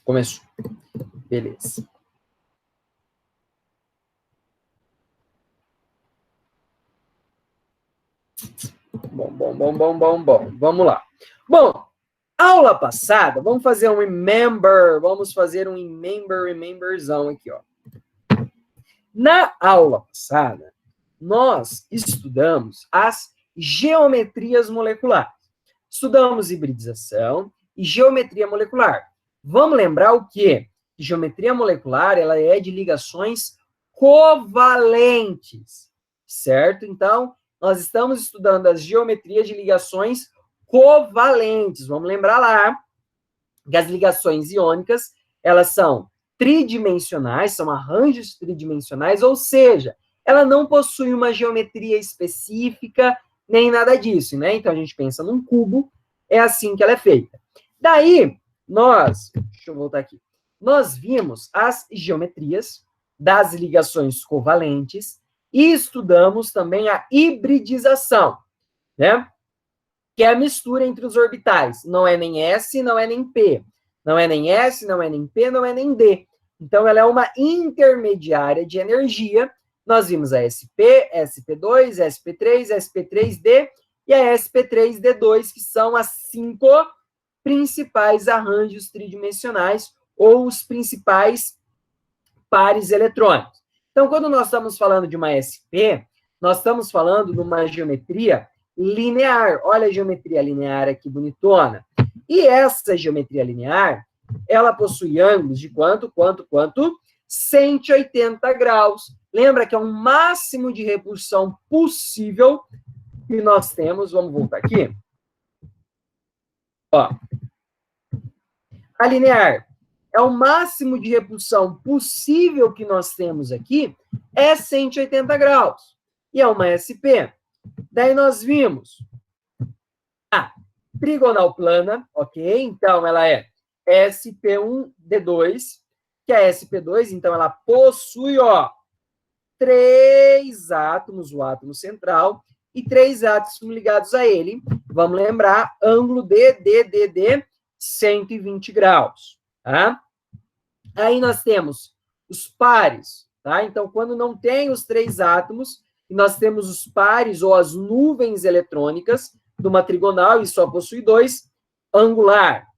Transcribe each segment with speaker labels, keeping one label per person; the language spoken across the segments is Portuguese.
Speaker 1: Começou. Beleza. Bom. Vamos lá. Bom, aula passada, vamos fazer um rememberzão aqui, ó. Na aula passada, nós estudamos as geometrias moleculares. Estudamos hibridização e geometria molecular. Vamos lembrar o quê? Que geometria molecular, ela é de ligações covalentes, certo? Então, nós estamos estudando as geometrias de ligações covalentes. Vamos lembrar lá que as ligações iônicas, elas são tridimensionais, são arranjos tridimensionais, ou seja, ela não possui uma geometria específica, nem nada disso, né? Então, a gente pensa num cubo, é assim que ela é feita. Daí, deixa eu voltar aqui, nós vimos as geometrias das ligações covalentes e estudamos também a hibridização, né? Que é a mistura entre os orbitais. Não é nem S, não é nem P. Não é nem S, não é nem P, não é nem D. Então, ela é uma intermediária de energia. Nós vimos a SP, SP2, SP3, SP3D e a SP3D2, que são as 5 principais arranjos tridimensionais ou os principais pares eletrônicos. Então, quando nós estamos falando de uma SP, nós estamos falando de uma geometria linear. Olha a geometria linear aqui, bonitona. E essa geometria linear, ela possui ângulos de quanto? 180 graus. Lembra que é um máximo de repulsão possível que nós temos. Vamos voltar aqui. Ó. A linear é o máximo de repulsão possível que nós temos aqui, é 180 graus. E é uma SP. Daí nós vimos a trigonal plana, ok? Então, ela é SP1D2, que é SP2, então ela possui, ó, 3 átomos, o átomo central, e 3 átomos ligados a ele. Vamos lembrar, ângulo DDDD, 120 graus, tá? Aí nós temos os pares, tá? Então, quando não tem os 3 átomos, nós temos os pares ou as nuvens eletrônicas de uma trigonal, e só possui 2, angular.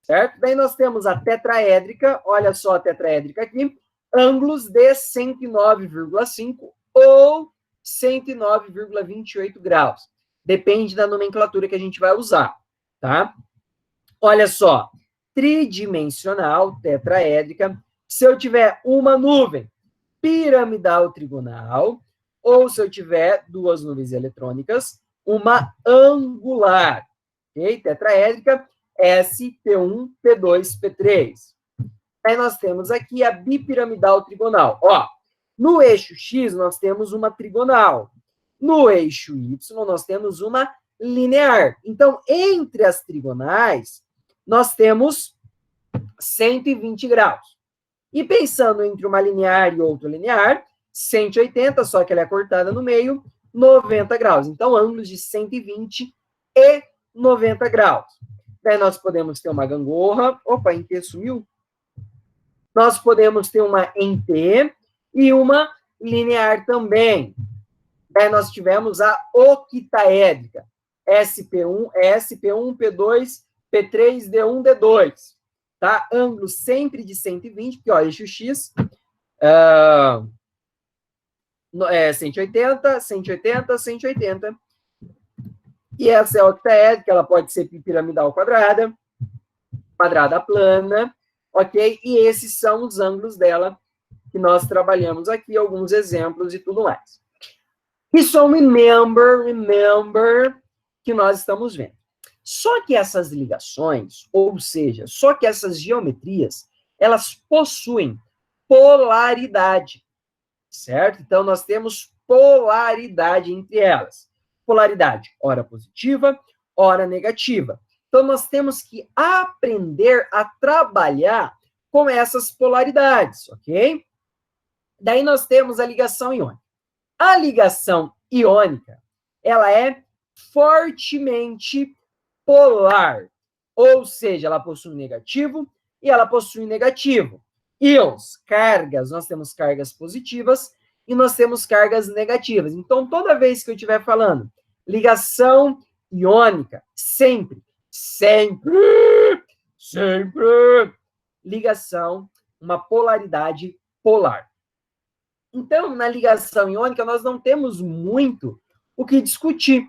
Speaker 1: Certo? Daí nós temos a tetraédrica, olha só a tetraédrica aqui, ângulos de 109,5 ou 109,28 graus. Depende da nomenclatura que a gente vai usar, tá? Olha só, tridimensional, tetraédrica, se eu tiver uma nuvem piramidal trigonal, ou se eu tiver 2 nuvens eletrônicas, uma angular, ok? Tetraédrica, S, P1, P2, P3. Aí nós temos aqui a bipiramidal trigonal. Ó, no eixo X, nós temos uma trigonal. No eixo Y, nós temos uma linear. Então, entre as trigonais, nós temos 120 graus. E pensando entre uma linear e outra linear, 180, só que ela é cortada no meio, 90 graus. Então, ângulos de 120 e 90 graus. Daí nós podemos ter uma gangorra. Opa, em T sumiu? Nós podemos ter uma em T e uma linear também. Daí nós tivemos a octaédrica. SP1, SP1, P2, P3, D1, D2. Tá? Ângulo sempre de 120, porque, ó, eixo X, 180, 180, 180. E essa é a octaédrica, ela pode ser piramidal quadrada, quadrada plana, ok? E esses são os ângulos dela que nós trabalhamos aqui, alguns exemplos e tudo mais. Isso é um remember que nós estamos vendo. Só que essas ligações, ou seja, só que essas geometrias, elas possuem polaridade, certo? Então, nós temos polaridade entre elas. Polaridade, ora positiva, ora negativa. Então, nós temos que aprender a trabalhar com essas polaridades, ok? Daí nós temos a ligação iônica. A ligação iônica, ela é fortemente polar. Ou seja, ela possui negativo e ela possui negativo. Íons, cargas, nós temos cargas positivas e nós temos cargas negativas. Então, toda vez que eu estiver falando ligação iônica, sempre, ligação, uma polaridade polar. Então, na ligação iônica, nós não temos muito o que discutir.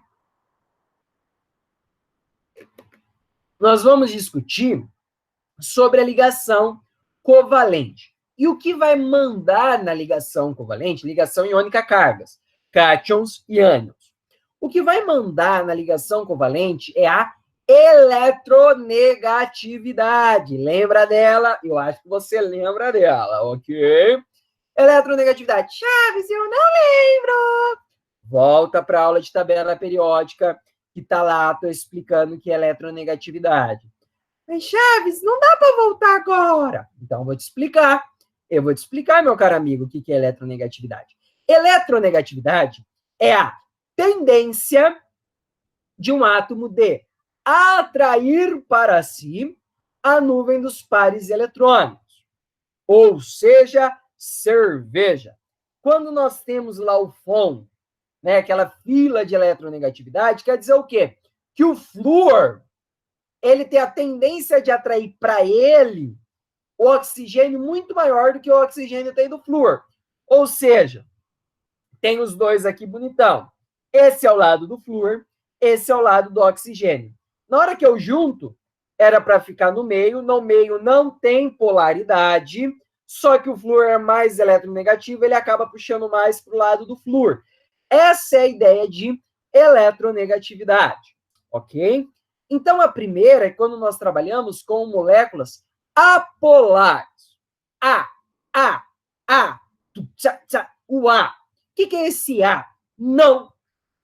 Speaker 1: Nós vamos discutir sobre a ligação covalente. E o que vai mandar na ligação covalente? Ligação iônica cargas, cátions e ânions. O que vai mandar na ligação covalente é a eletronegatividade. Lembra dela? Eu acho que você lembra dela, ok? Eletronegatividade. Chaves, eu não lembro. Volta para a aula de tabela periódica, que está lá, estou explicando o que é eletronegatividade. Mas, Chaves, não dá para voltar agora. Então, eu vou te explicar. Eu vou te explicar, meu caro amigo, o que é eletronegatividade. Eletronegatividade é a tendência de um átomo de atrair para si a nuvem dos pares eletrônicos. Ou seja, cerveja. Quando nós temos lá o FON, né, aquela fila de eletronegatividade, quer dizer o quê? Que o flúor, ele tem a tendência de atrair para ele o oxigênio muito maior do que o oxigênio tem do flúor. Ou seja, tem os dois aqui bonitão. Esse é o lado do flúor, esse é o lado do oxigênio. Na hora que eu junto, era para ficar no meio não tem polaridade, só que o flúor é mais eletronegativo, ele acaba puxando mais para o lado do flúor. Essa é a ideia de eletronegatividade, ok? Então, a primeira é quando nós trabalhamos com moléculas apolares. O A. O que é esse A? Não.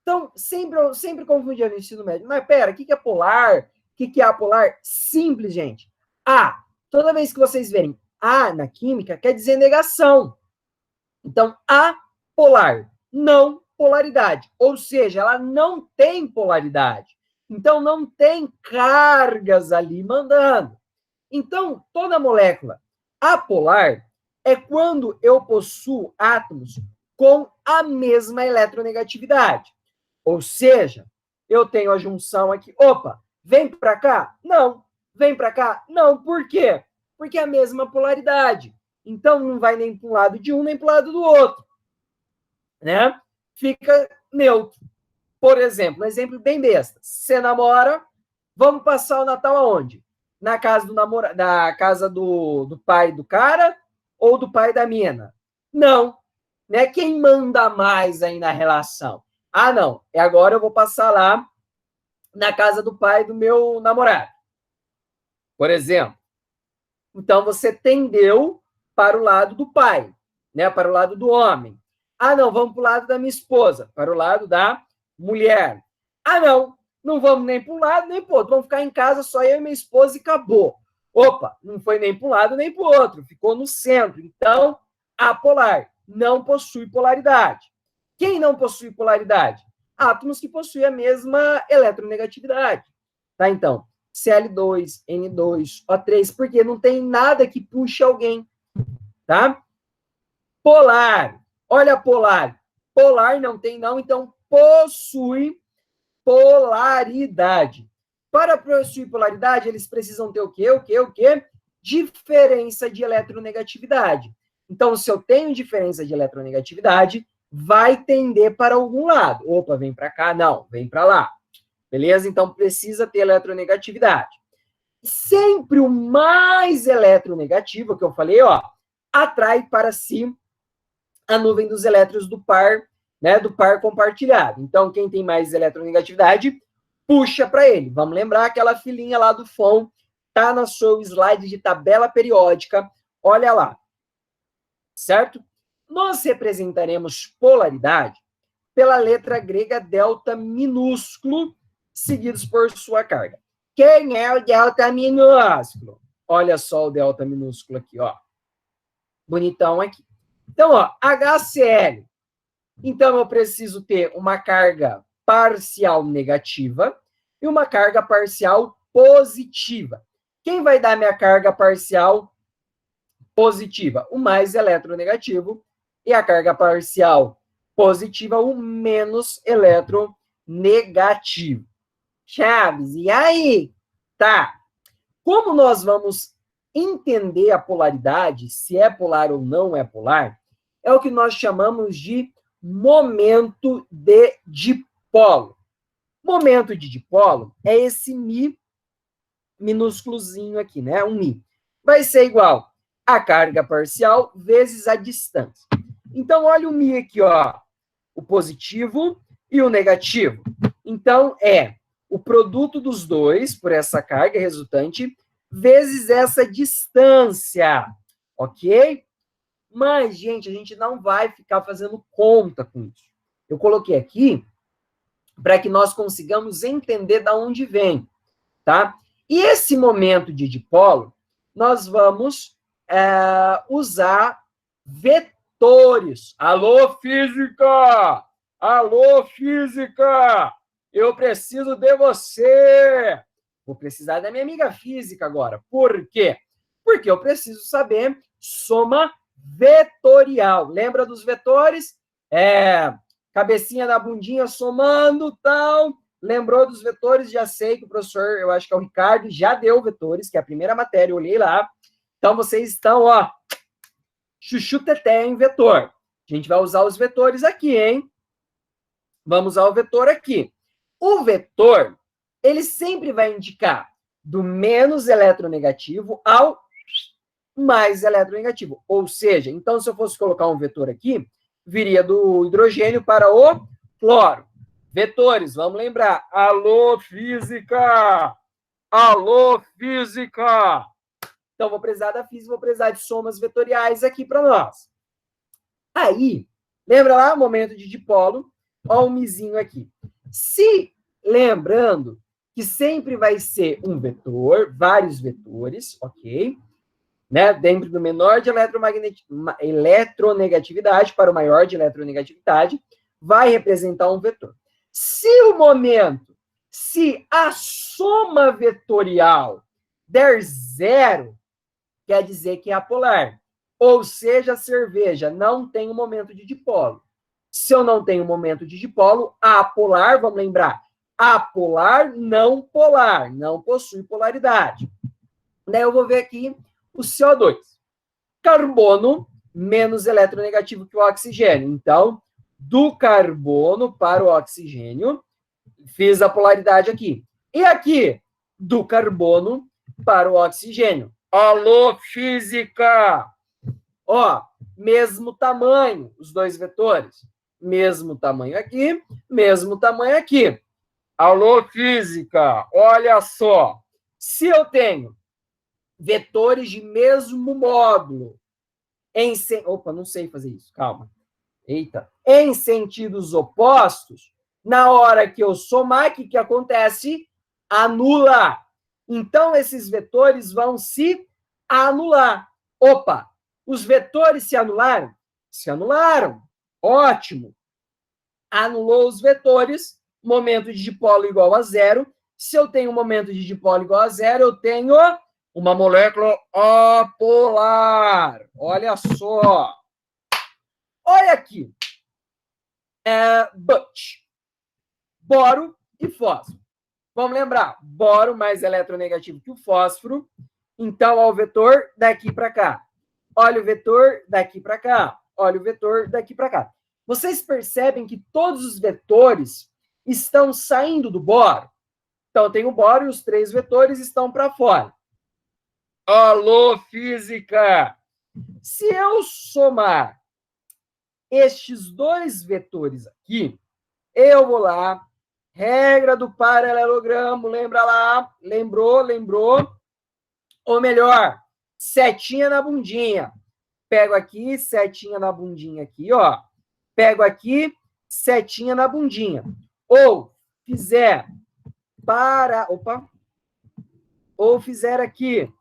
Speaker 1: Então, sempre confundia no ensino médio. Mas, pera, o que é polar? O que é apolar? Simples, gente. A. Toda vez que vocês verem A na química, quer dizer negação. Então, apolar, não polaridade. Ou seja, ela não tem polaridade. Então, não tem cargas ali mandando. Então, toda molécula apolar é quando eu possuo átomos com a mesma eletronegatividade. Ou seja, eu tenho a junção aqui. Opa, vem para cá? Não. Vem para cá? Não. Por quê? Porque é a mesma polaridade. Então, não vai nem para um lado de um, nem para o lado do outro. Né? Fica neutro. Por exemplo, um exemplo bem besta. Você namora, vamos passar o Natal aonde? Na casa da casa do pai do cara ou do pai da mina? Não. Né? Quem manda mais aí na relação? Ah, não. Agora eu vou passar lá na casa do pai do meu namorado. Por exemplo. Então, você tendeu para o lado do pai, né? Para o lado do homem. Ah, não, vamos para o lado da minha esposa, para o lado da mulher. Ah, não vamos nem para um lado nem para o outro, vamos ficar em casa só eu e minha esposa e acabou. Opa, não foi nem para um lado nem para o outro, ficou no centro. Então, apolar, não possui polaridade. Quem não possui polaridade? Átomos que possuem a mesma eletronegatividade. Tá, então, Cl2, N2, O3, porque não tem nada que puxe alguém, tá? Polar, olha polar. Polar não tem não, então possui polaridade. Para possuir polaridade, eles precisam ter o quê? Diferença de eletronegatividade. Então, se eu tenho diferença de eletronegatividade, vai tender para algum lado. Opa, vem para cá? Não, vem para lá. Beleza? Então, precisa ter eletronegatividade. Sempre o mais eletronegativo, que eu falei, ó, atrai para si a nuvem dos elétrons do par, né, do par compartilhado. Então, quem tem mais eletronegatividade, puxa para ele. Vamos lembrar aquela filinha lá do FON, tá no seu slide de tabela periódica, olha lá. Certo? Nós representaremos polaridade pela letra grega delta minúsculo, seguidos por sua carga. Quem é o delta minúsculo? Olha só o delta minúsculo aqui, ó. Bonitão aqui. Então, ó, HCl. Então, eu preciso ter uma carga parcial negativa e uma carga parcial positiva. Quem vai dar minha carga parcial positiva? O mais eletronegativo. E a carga parcial positiva, o menos eletronegativo. Chaves, e aí? Tá. Como nós vamos entender a polaridade, se é polar ou não é polar, é o que nós chamamos de momento de dipolo. Momento de dipolo é esse mi minúsculozinho aqui, né? Um mi. Vai ser igual a carga parcial vezes a distância. Então, olha o mi aqui, ó. O positivo e o negativo. Então, é o produto dos dois, por essa carga resultante, vezes essa distância. Ok? Mas, gente, a gente não vai ficar fazendo conta com isso. Eu coloquei aqui para que nós consigamos entender de onde vem, tá? E esse momento de dipolo, nós vamos usar vetores. Alô, física! Alô, física! Eu preciso de você! Vou precisar da minha amiga física agora. Por quê? Porque eu preciso saber soma vetorial. Lembra dos vetores? Cabecinha da bundinha somando, tal. Lembrou dos vetores? Já sei que o professor, eu acho que é o Ricardo, já deu vetores, que é a primeira matéria, eu olhei lá. Então, vocês estão, ó, chuchu teté em vetor. A gente vai usar os vetores aqui, hein? Vamos usar o vetor aqui. O vetor, ele sempre vai indicar do menos eletronegativo ao mais eletronegativo. Ou seja, então, se eu fosse colocar um vetor aqui, viria do hidrogênio para o cloro. Vetores, vamos lembrar. Alô, física! Alô, física! Então, vou precisar da física, vou precisar de somas vetoriais aqui para nós. Aí, lembra lá o momento de dipolo? Olha o mizinho aqui. Se, lembrando que sempre vai ser um vetor, vários vetores, ok? Né? Dentro do menor de eletronegatividade para o maior de eletronegatividade, vai representar um vetor. Se o momento, se a soma vetorial der zero, quer dizer que é apolar. Ou seja, a cerveja não tem um momento de dipolo. Se eu não tenho momento de dipolo, apolar, vamos lembrar, apolar, não polar, não possui polaridade. Daí eu vou ver aqui o CO2. Carbono menos eletronegativo que o oxigênio. Então, do carbono para o oxigênio, fiz a polaridade aqui. E aqui, do carbono para o oxigênio. Alô, física! Ó, mesmo tamanho, os dois vetores. Mesmo tamanho aqui, mesmo tamanho aqui. Alô, física! Olha só. Se eu tenho vetores de mesmo módulo, opa, não sei fazer isso, calma. Eita. Em sentidos opostos, na hora que eu somar, o que acontece? Anula. Então, esses vetores vão se anular. Opa, os vetores se anularam? Se anularam. Ótimo. Anulou os vetores, momento de dipolo igual a zero. Se eu tenho um momento de dipolo igual a zero, eu tenho uma molécula apolar. Olha só. Olha aqui. Boro e fósforo. Vamos lembrar, boro mais eletronegativo que o fósforo. Então, olha o vetor daqui para cá. Olha o vetor daqui para cá. Olha o vetor daqui para cá. Vocês percebem que todos os vetores estão saindo do boro? Então, tem o boro e os três vetores estão para fora. Alô, física! Se eu somar estes dois vetores aqui, eu vou lá, regra do paralelogramo, lembra lá? Lembrou? Ou melhor, setinha na bundinha. Pego aqui, setinha na bundinha aqui, ó. Pego aqui, setinha na bundinha. Ou fizer aqui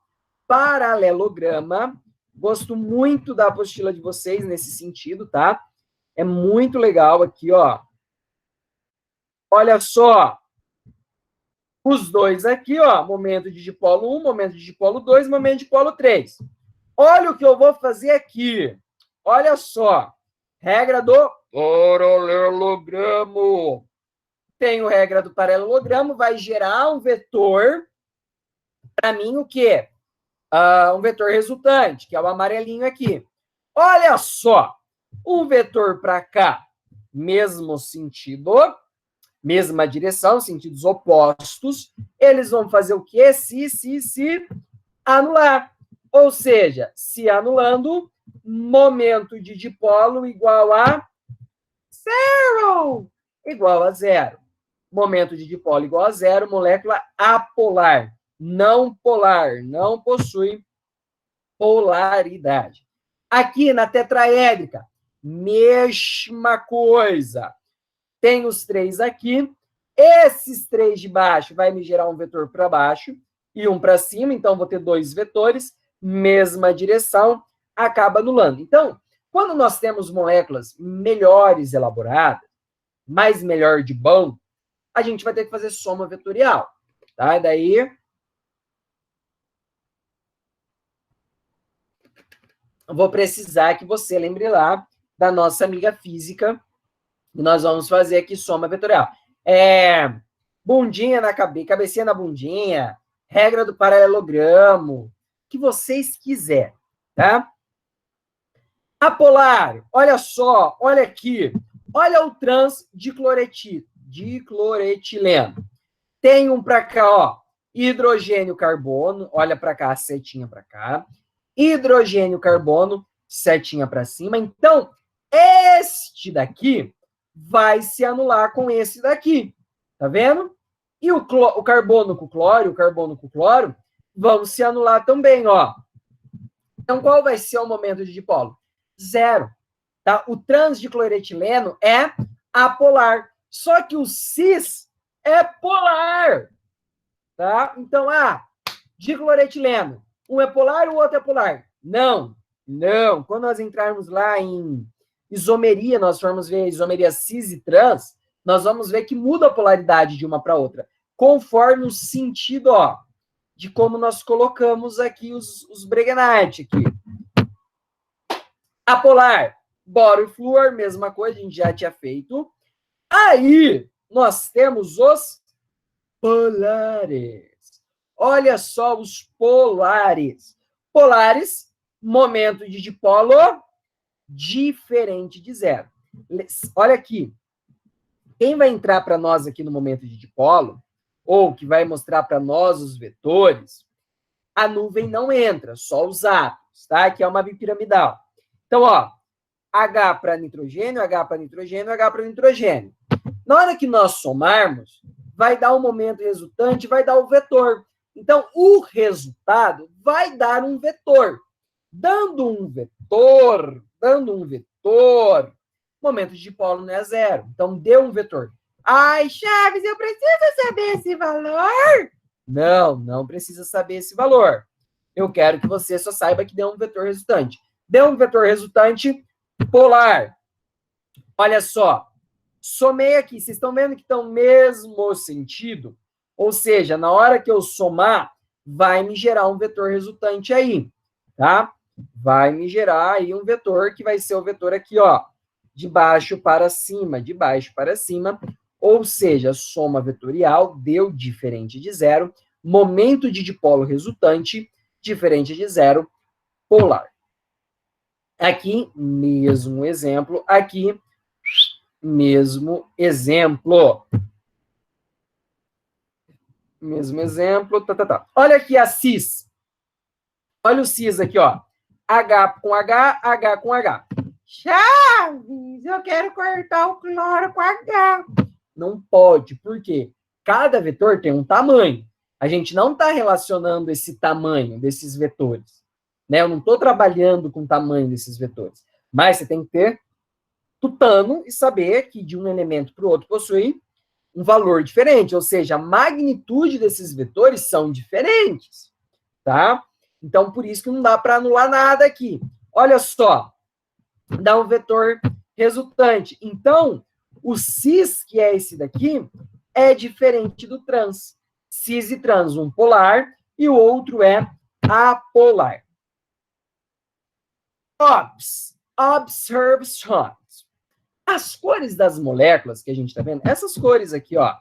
Speaker 1: paralelograma. Gosto muito da apostila de vocês nesse sentido, tá? É muito legal aqui, ó. Olha só. Os dois aqui, ó, momento de dipolo 1, momento de dipolo 2, momento de dipolo 3. Olha o que eu vou fazer aqui. Olha só. Regra do paralelogramo. Tenho regra do paralelogramo, vai gerar um vetor. Para mim, o quê? Um vetor resultante, que é o amarelinho aqui. Olha só. Um vetor para cá, mesmo sentido, mesma direção, sentidos opostos. Eles vão fazer o quê? Se anular. Ou seja, se anulando, momento de dipolo igual a zero. Igual a zero. Momento de dipolo igual a zero, molécula apolar. Não polar, não possui polaridade. Aqui na tetraédrica, mesma coisa. Tem os três aqui. Esses três de baixo vai me gerar um vetor para baixo e um para cima, então vou ter dois vetores, mesma direção, acaba anulando. Então, quando nós temos moléculas melhores elaboradas, mais melhor de bom, a gente vai ter que fazer soma vetorial, tá? E daí eu vou precisar que você lembre lá da nossa amiga física, e nós vamos fazer aqui soma vetorial. Bundinha na cabeça, cabecinha na bundinha, regra do paralelogramo, que vocês quiserem, tá? Apolar, olha só, olha aqui, olha o trans dicloretileno. Tem um para cá, ó, hidrogênio, carbono, olha para cá, setinha para cá, hidrogênio, carbono, setinha para cima. Então, este daqui vai se anular com esse daqui, tá vendo? E o carbono com cloro, o carbono com cloro, vão se anular também, ó. Então, qual vai ser o momento de dipolo? Zero, tá? O transdicloretileno é apolar, só que o cis é polar, tá? Então, dicloretileno, um é polar, o outro é polar. Não, não. Quando nós entrarmos lá em isomeria, nós formos ver isomeria cis e trans, nós vamos ver que muda a polaridade de uma para outra, conforme o sentido, ó, de como nós colocamos aqui os Breguenite aqui. Apolar, boro e flúor, mesma coisa, a gente já tinha feito. Aí, nós temos os polares. Olha só os polares. Polares, momento de dipolo diferente de zero. Olha aqui. Quem vai entrar para nós aqui no momento de dipolo, ou que vai mostrar para nós os vetores, a nuvem não entra, só os átomos, tá? Que é uma bipiramidal. Então, ó, H para nitrogênio, H para nitrogênio, H para nitrogênio. Na hora que nós somarmos, vai dar o momento resultante, vai dar o vetor. Então, o resultado vai dar um vetor. Dando um vetor, momento de dipolo não é zero. Então, deu um vetor. Ai, Chaves, eu preciso saber esse valor? Não, não precisa saber esse valor. Eu quero que você só saiba que deu um vetor resultante. Deu um vetor resultante polar. Olha só. Somei aqui. Vocês estão vendo que estão no mesmo sentido? Ou seja, na hora que eu somar, vai me gerar um vetor resultante aí, tá? Vai me gerar aí um vetor que vai ser o vetor aqui, ó, de baixo para cima, de baixo para cima. Ou seja, soma vetorial deu diferente de zero, momento de dipolo resultante diferente de zero, polar. Aqui, mesmo exemplo. Aqui, mesmo exemplo. Mesmo exemplo. Tá. Olha aqui a cis. Olha o cis aqui, ó. H com H, H com H. Chaves, eu quero cortar o cloro com H. Não pode, por quê? Cada vetor tem um tamanho. A gente não está relacionando esse tamanho desses vetores, né? Eu não estou trabalhando com o tamanho desses vetores. Mas você tem que ter tutano e saber que de um elemento para o outro possui um valor diferente, ou seja, a magnitude desses vetores são diferentes, tá? Então, por isso que não dá para anular nada aqui. Olha só, dá um vetor resultante. Então, o cis, que é esse daqui, é diferente do trans. cis e trans, um polar e o outro é apolar. Observations. As cores das moléculas que a gente está vendo, essas cores aqui, ó,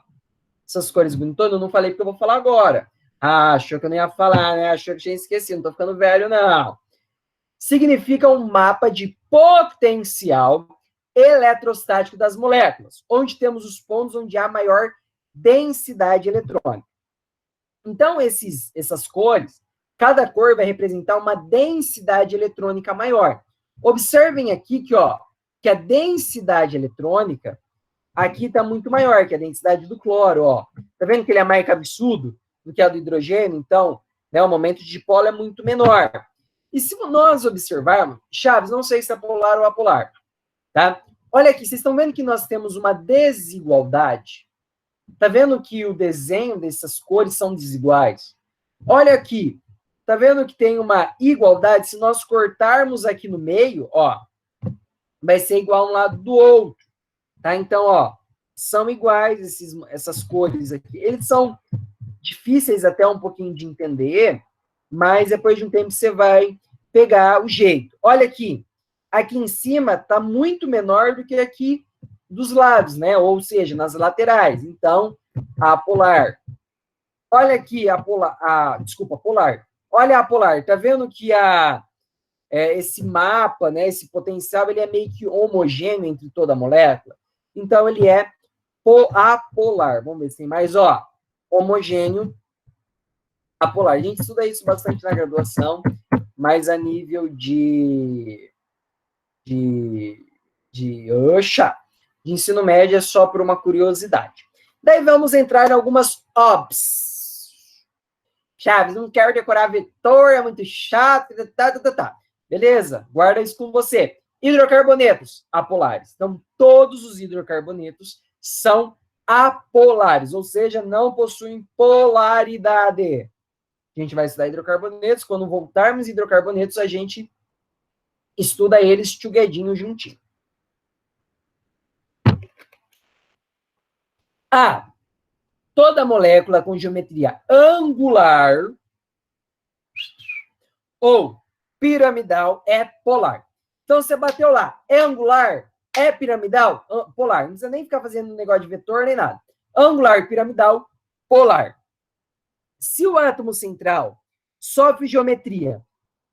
Speaker 1: essas cores bonitonas, eu não falei porque eu vou falar agora. Ah, achou que eu não ia falar, né? Achou que eu tinha esquecido, não tô ficando velho, não. Significa um mapa de potencial eletrostático das moléculas, onde temos os pontos onde há maior densidade eletrônica. Então, essas cores, cada cor vai representar uma densidade eletrônica maior. Observem aqui que, ó, que a densidade eletrônica aqui está muito maior que a densidade do cloro, ó. Tá vendo que ele é mais cabeçudo do que a do hidrogênio? Então, né, o momento de dipolo é muito menor. E se nós observarmos, Chaves, não sei se é polar ou apolar, tá? Olha aqui, vocês estão vendo que nós temos uma desigualdade? Tá vendo que o desenho dessas cores são desiguais? Olha aqui, tá vendo que tem uma igualdade? Se nós cortarmos aqui no meio, ó, vai ser igual um lado do outro, tá? Então, ó, são iguais essas cores aqui. Eles são difíceis até um pouquinho de entender, mas depois de um tempo você vai pegar o jeito. Olha aqui, aqui em cima está muito menor do que aqui dos lados, né? Ou seja, nas laterais. Então, a polar. Olha aqui a polar, desculpa, polar. Olha a polar, tá vendo que esse mapa, né, esse potencial, ele é meio que homogêneo entre toda a molécula? Então, ele é apolar. Vamos ver se tem mais, ó. Homogêneo, apolar. A gente estuda isso bastante na graduação, mas a nível de ensino médio é só por uma curiosidade. Daí vamos entrar em algumas OBS. Chaves, não quero decorar vetor, é muito chato, tá. Beleza, guarda isso com você. Hidrocarbonetos, apolares. Então, todos os hidrocarbonetos são apolares, ou seja, não possuem polaridade. A gente vai estudar hidrocarbonetos. Quando voltarmos hidrocarbonetos, a gente estuda eles together, juntinho. Toda molécula com geometria angular ou piramidal é polar. Então, você bateu lá, é angular, é piramidal, polar. Não precisa nem ficar fazendo negócio de vetor nem nada. Angular, piramidal, polar. Se o átomo central sofre geometria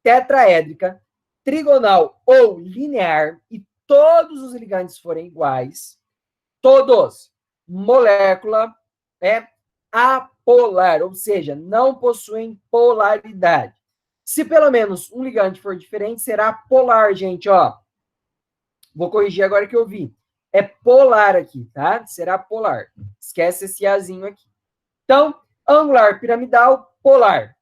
Speaker 1: tetraédrica, trigonal ou linear e todos os ligantes forem iguais, todos, molécula é apolar, ou seja, não possuem polaridade. Se pelo menos um ligante for diferente, será polar, gente, ó. Vou corrigir agora que eu vi. É polar aqui, tá? Será polar. Esquece esse azinho aqui. Então, angular, piramidal, polar.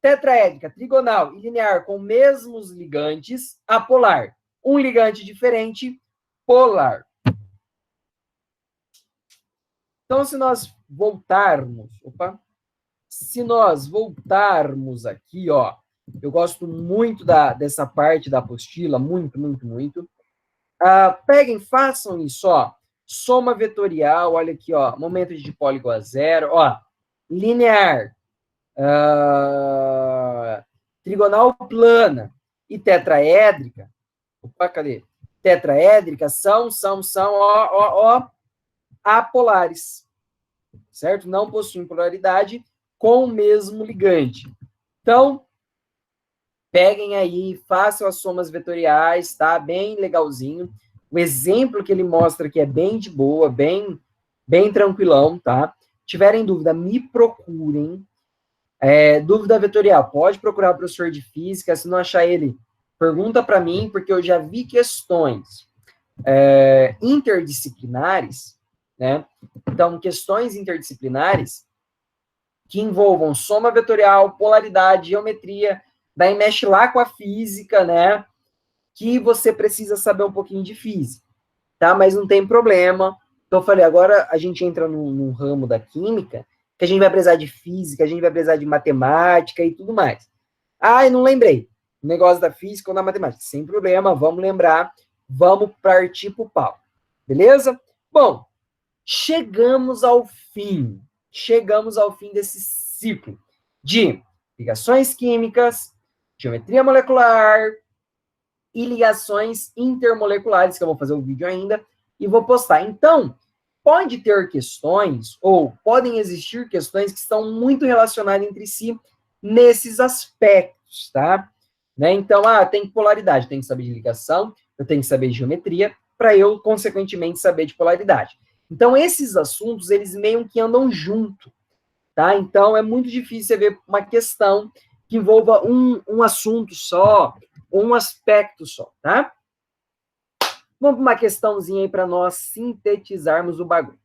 Speaker 1: Tetraédrica, trigonal e linear com mesmos ligantes, apolar. Um ligante diferente, polar. Então, se nós voltarmos aqui, ó, eu gosto muito dessa parte da apostila, muito. Peguem, façam isso, ó. Soma vetorial, olha aqui, ó, momento de dipolo igual a zero, ó, linear, trigonal plana e tetraédrica. Cadê? Tetraédrica são apolares, certo? Não possuem polaridade com o mesmo ligante. Então, peguem aí, façam as somas vetoriais, tá? Bem legalzinho. O exemplo que ele mostra aqui é bem de boa, bem tranquilão, tá? Tiverem dúvida, me procurem. Dúvida vetorial, pode procurar o professor de física. Se não achar ele, pergunta para mim, porque eu já vi questões interdisciplinares, né? Então, questões interdisciplinares que envolvam soma vetorial, polaridade, geometria, daí mexe lá com a física, né? Que você precisa saber um pouquinho de física, tá? Mas não tem problema. Então, eu falei, agora a gente entra num ramo da química, que a gente vai precisar de física, a gente vai precisar de matemática e tudo mais. Eu não lembrei. O negócio da física ou da matemática. Sem problema, vamos lembrar. Vamos partir para o pau. Beleza? Bom, chegamos ao fim. chegamos ao fim desse ciclo de ligações químicas, geometria molecular e ligações intermoleculares, que eu vou fazer um vídeo ainda e vou postar. Então, pode ter questões, ou podem existir questões que estão muito relacionadas entre si nesses aspectos, tá? Né? Então, tem polaridade, tem que saber de ligação, eu tenho que saber de geometria, para eu, consequentemente, saber de polaridade. Então, esses assuntos, eles meio que andam junto, tá? Então, é muito difícil você ver uma questão que envolva um assunto só, ou um aspecto só, tá? Vamos para uma questãozinha aí para nós sintetizarmos o bagulho.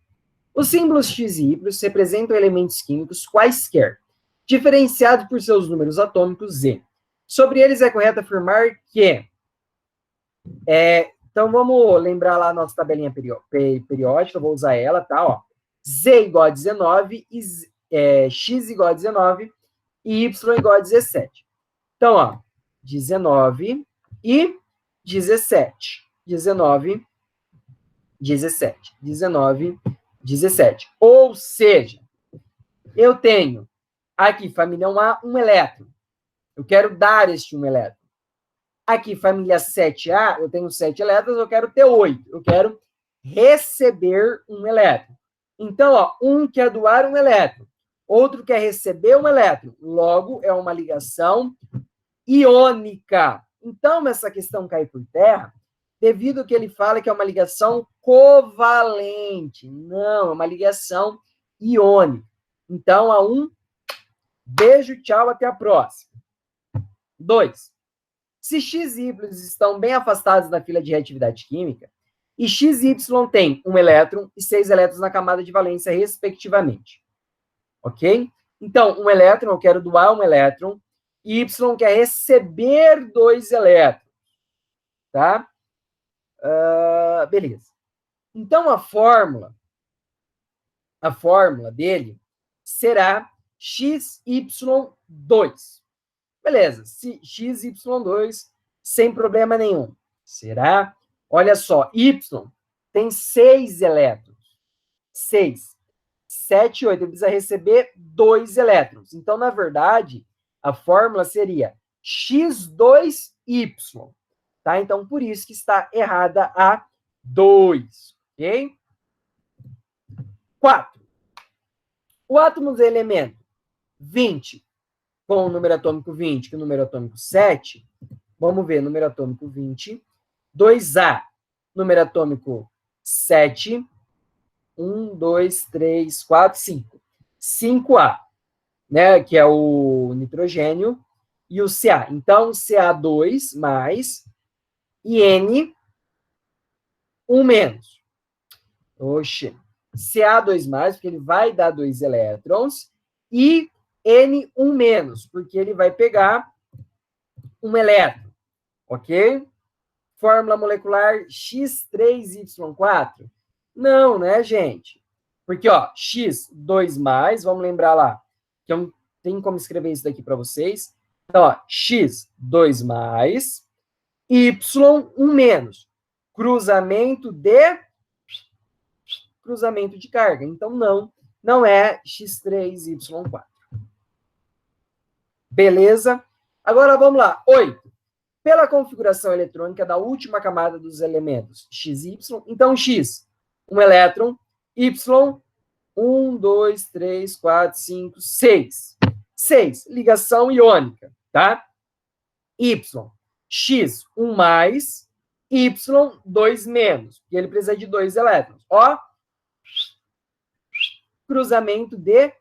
Speaker 1: Os símbolos X e Y representam elementos químicos quaisquer, diferenciados por seus números atômicos Z. Sobre eles é correto afirmar que... então, vamos lembrar lá a nossa tabelinha periódica, eu vou usar ela, tá? Ó, Z igual a 19, X igual a 19 e Y igual a 17. Então, ó, 19 e 17. 19, 17. 19, 17. Ou seja, eu tenho aqui, família 1A, um elétron. Eu quero dar este um elétron. Aqui, família 7A, eu tenho 7 elétrons, eu quero ter 8. Eu quero receber um elétron. Então, ó, um quer doar um elétron, outro quer receber um elétron. Logo, é uma ligação iônica. Então, essa questão cai por terra, devido ao que ele fala que é uma ligação covalente. Não, é uma ligação iônica. Então, a 1, beijo, tchau, até a próxima. 2. Se X e Y estão bem afastados da fila de reatividade química, e X e Y tem um elétron e 6 elétrons na camada de valência, respectivamente. Ok? Então, um elétron, eu quero doar um elétron, e Y quer receber 2 elétrons. Tá? Beleza. Então, a fórmula dele será XY2. Beleza, XY2, sem problema nenhum. Será? Olha só, Y tem 6 elétrons. 6. 7 e 8. Ele precisa receber 2 elétrons. Então, na verdade, a fórmula seria X2Y. Tá? Então, por isso que está errada a 2. Ok? 4. O átomo do elemento 20 com o número atômico 20 e o número atômico 7, vamos ver, número atômico 20, 2A, número atômico 7, 1, 2, 3, 4, 5. 5A, né, que é o nitrogênio, e o Ca. Então, Ca2 mais, e N, 1 menos. Oxe, Ca2 mais, porque ele vai dar 2 elétrons, e N1 menos, porque ele vai pegar um elétron, ok? Fórmula molecular X3Y4? Não, né, gente? Porque, ó, X2 mais, vamos lembrar lá, que eu não tenho como escrever isso daqui para vocês. Então, ó, X2 mais, Y1 menos. Cruzamento de carga. Então, não é X3Y4. Beleza? Agora, vamos lá. 8. Pela configuração eletrônica da última camada dos elementos X e Y, então X, um elétron, Y, 1, 2, 3, 4, 5, 6. 6, ligação iônica, tá? Y, X, 1 mais, Y, 2 menos. E ele precisa de 2 elétrons. Ó, cruzamento de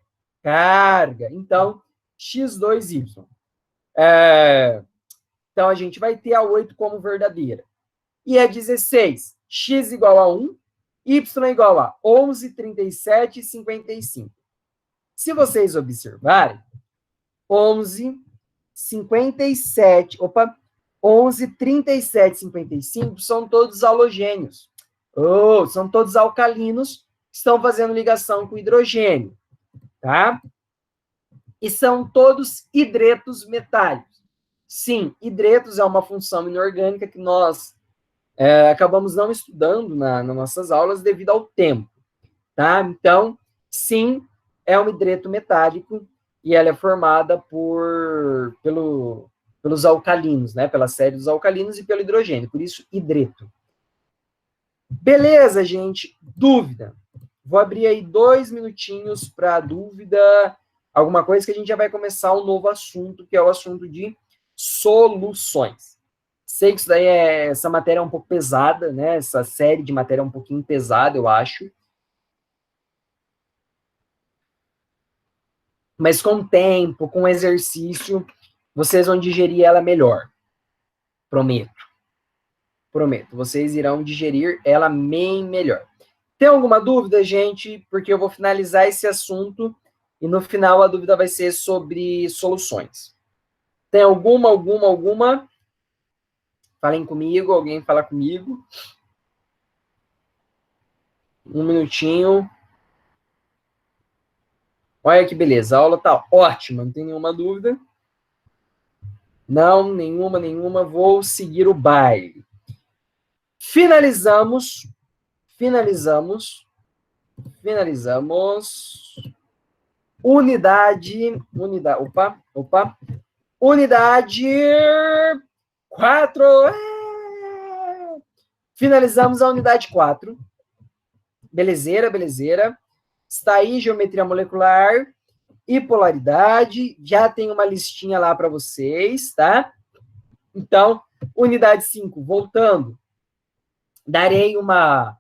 Speaker 1: carga. Então, X2Y. Então, a gente vai ter a 8 como verdadeira. E a 16, X igual a 1, Y igual a 11, 37 e 55. Se vocês observarem, 11, 57, 11, 37 e 55 são todos halogênios. São todos alcalinos que estão fazendo ligação com hidrogênio. Tá? E são todos hidretos metálicos. Sim, hidretos é uma função inorgânica que nós acabamos não estudando nas nossas aulas devido ao tempo. Tá? Então, sim, é um hidreto metálico e ela é formada pelos alcalinos, né? Pela série dos alcalinos e pelo hidrogênio, por isso hidreto. Beleza, gente? Dúvida? Vou abrir aí 2 minutinhos para dúvida, alguma coisa que a gente já vai começar um novo assunto, que é o assunto de soluções. Sei que essa matéria é um pouco pesada, né? Essa série de matéria é um pouquinho pesada, eu acho. Mas com o tempo, com o exercício, vocês vão digerir ela melhor. Prometo. Prometo. Vocês irão digerir ela bem melhor. Tem alguma dúvida, gente? Porque eu vou finalizar esse assunto e no final a dúvida vai ser sobre soluções. Tem alguma? Falem comigo, alguém fala comigo. Um minutinho. Olha que beleza, a aula tá ótima, não tem nenhuma dúvida. Não, nenhuma. Vou seguir o baile. Finalizamos. Unidade 4. Finalizamos a unidade 4. Belezeira. Está aí geometria molecular e polaridade. Já tem uma listinha lá para vocês, tá? Então, unidade 5, voltando. Darei uma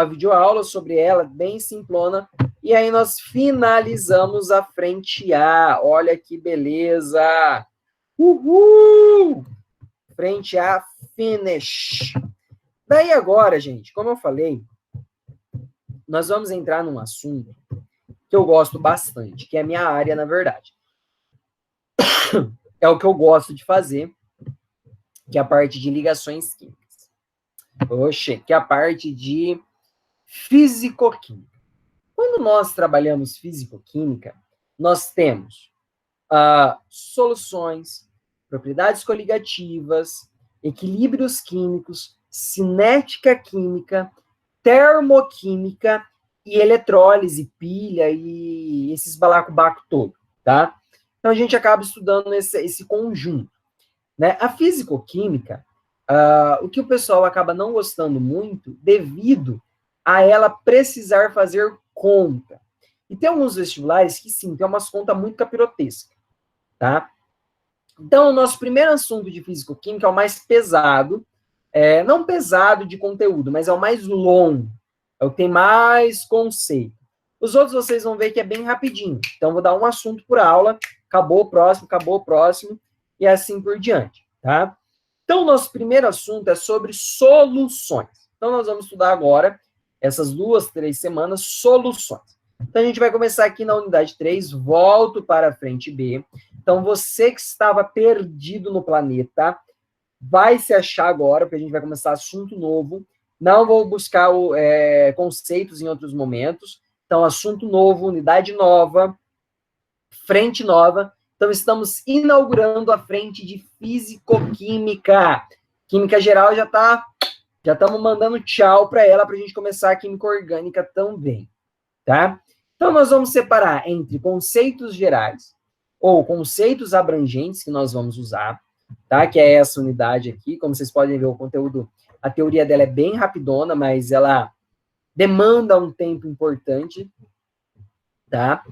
Speaker 1: videoaula sobre ela, bem simplona. E aí nós finalizamos a frente A. Olha que beleza! Uhul! Frente A, finish. Daí agora, gente, como eu falei, nós vamos entrar num assunto que eu gosto bastante, que é a minha área, na verdade. É o que eu gosto de fazer, que é a parte de ligações químicas. Que é a parte de fisicoquímica. Quando nós trabalhamos fisicoquímica, nós temos soluções, propriedades coligativas, equilíbrios químicos, cinética química, termoquímica e eletrólise, pilha e esses balacobaco todo, tá? Então, a gente acaba estudando esse conjunto, né? A fisicoquímica, o que o pessoal acaba não gostando muito, devido a ela precisar fazer conta. E tem alguns vestibulares que, sim, tem umas contas muito capirotescas, tá? Então, o nosso primeiro assunto de fisicoquímica é o mais pesado, não pesado de conteúdo, mas é o mais longo, é o que tem mais conceito. Os outros vocês vão ver que é bem rapidinho. Então, vou dar um assunto por aula, acabou o próximo, e assim por diante, tá? Então, o nosso primeiro assunto é sobre soluções. Então, nós vamos estudar agora, essas 2, 3 semanas, soluções. Então, a gente vai começar aqui na unidade 3, volto para a frente B. Então, você que estava perdido no planeta, vai se achar agora, porque a gente vai começar assunto novo. Não vou buscar conceitos em outros momentos. Então, assunto novo, unidade nova, frente nova. Então, estamos inaugurando a frente de fisicoquímica. Química geral já estamos mandando tchau para ela, para a gente começar a química orgânica também, tá? Então, nós vamos separar entre conceitos gerais ou conceitos abrangentes que nós vamos usar, tá? Que é essa unidade aqui. Como vocês podem ver, o conteúdo, a teoria dela é bem rapidona, mas ela demanda um tempo importante, tá?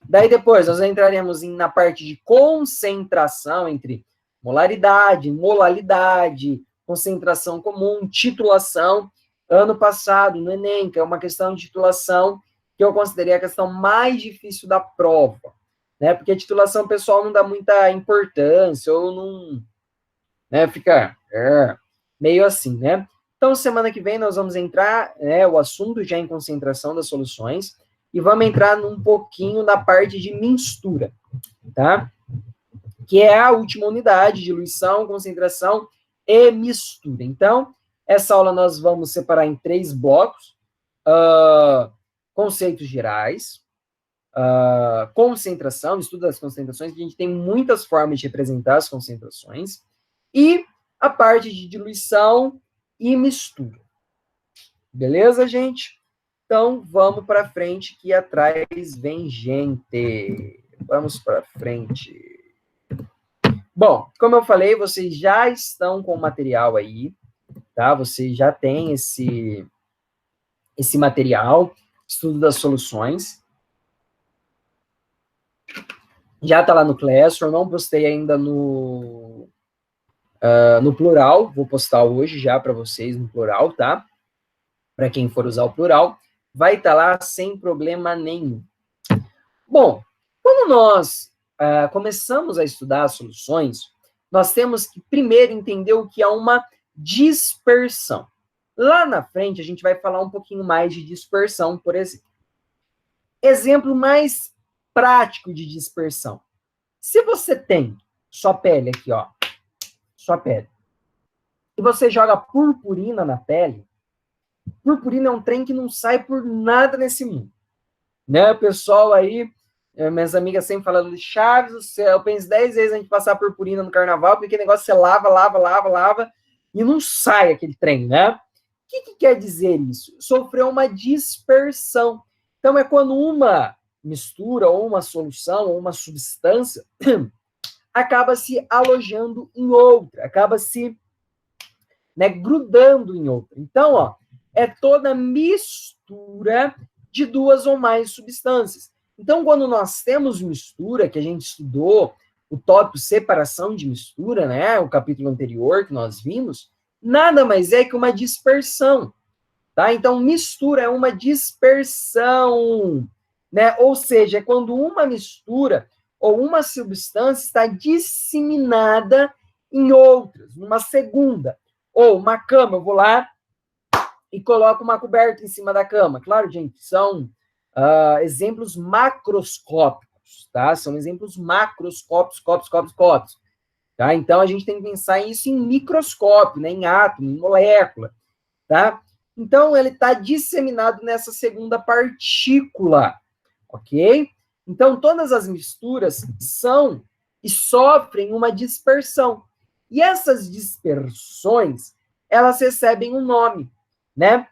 Speaker 1: Daí depois nós entraremos na parte de concentração entre molaridade, molalidade, concentração comum, titulação. Ano passado, no Enem, que é uma questão de titulação que eu considerei a questão mais difícil da prova, né? Porque a titulação o pessoal não dá muita importância, ou não, né? Fica meio assim, né? Então, semana que vem nós vamos entrar, o assunto já em concentração das soluções, e vamos entrar um pouquinho na parte de mistura, tá? Que é a última unidade, diluição, concentração e mistura. Então, essa aula nós vamos separar em 3 blocos. Conceitos gerais, concentração, estudo das concentrações, que a gente tem muitas formas de representar as concentrações, e a parte de diluição e mistura. Beleza, gente? Então, vamos para frente, que atrás vem gente. Vamos para frente. Bom, como eu falei, vocês já estão com o material aí, tá? Vocês já têm esse material, estudo das soluções. Já está lá no Classroom, não postei ainda no plural, vou postar hoje já para vocês no plural, tá? Para quem for usar o plural, vai estar lá sem problema nenhum. Bom, quando nós começamos a estudar as soluções, nós temos que primeiro entender o que é uma dispersão. Lá na frente, a gente vai falar um pouquinho mais de dispersão, por exemplo. Exemplo mais prático de dispersão. Se você tem sua pele aqui, ó, sua pele, e você joga purpurina na pele, purpurina é um trem que não sai por nada nesse mundo. Né, o pessoal aí, minhas amigas sempre falando de Chaves, do céu, eu penso 10 vezes a gente passar purpurina no carnaval, porque aquele negócio você lava, e não sai aquele trem, né? O que quer dizer isso? Sofreu uma dispersão. Então, é quando uma mistura, ou uma solução, ou uma substância, acaba se alojando em outra, acaba se grudando em outra. Então, ó, é toda mistura de duas ou mais substâncias. Então, quando nós temos mistura, que a gente estudou o tópico separação de mistura, né, o capítulo anterior que nós vimos, nada mais é que uma dispersão, tá? Então, mistura é uma dispersão, né? Ou seja, é quando uma mistura ou uma substância está disseminada em outras, numa segunda. Ou uma cama, eu vou lá e coloco uma coberta em cima da cama. Claro, gente, são exemplos macroscópicos, tá? São exemplos macroscópicos, tá? Então, a gente tem que pensar isso em microscópio, né? Em átomo, em molécula, tá? Então, ele está disseminado nessa segunda partícula, ok? Então, todas as misturas são e sofrem uma dispersão. E essas dispersões, elas recebem um nome, né?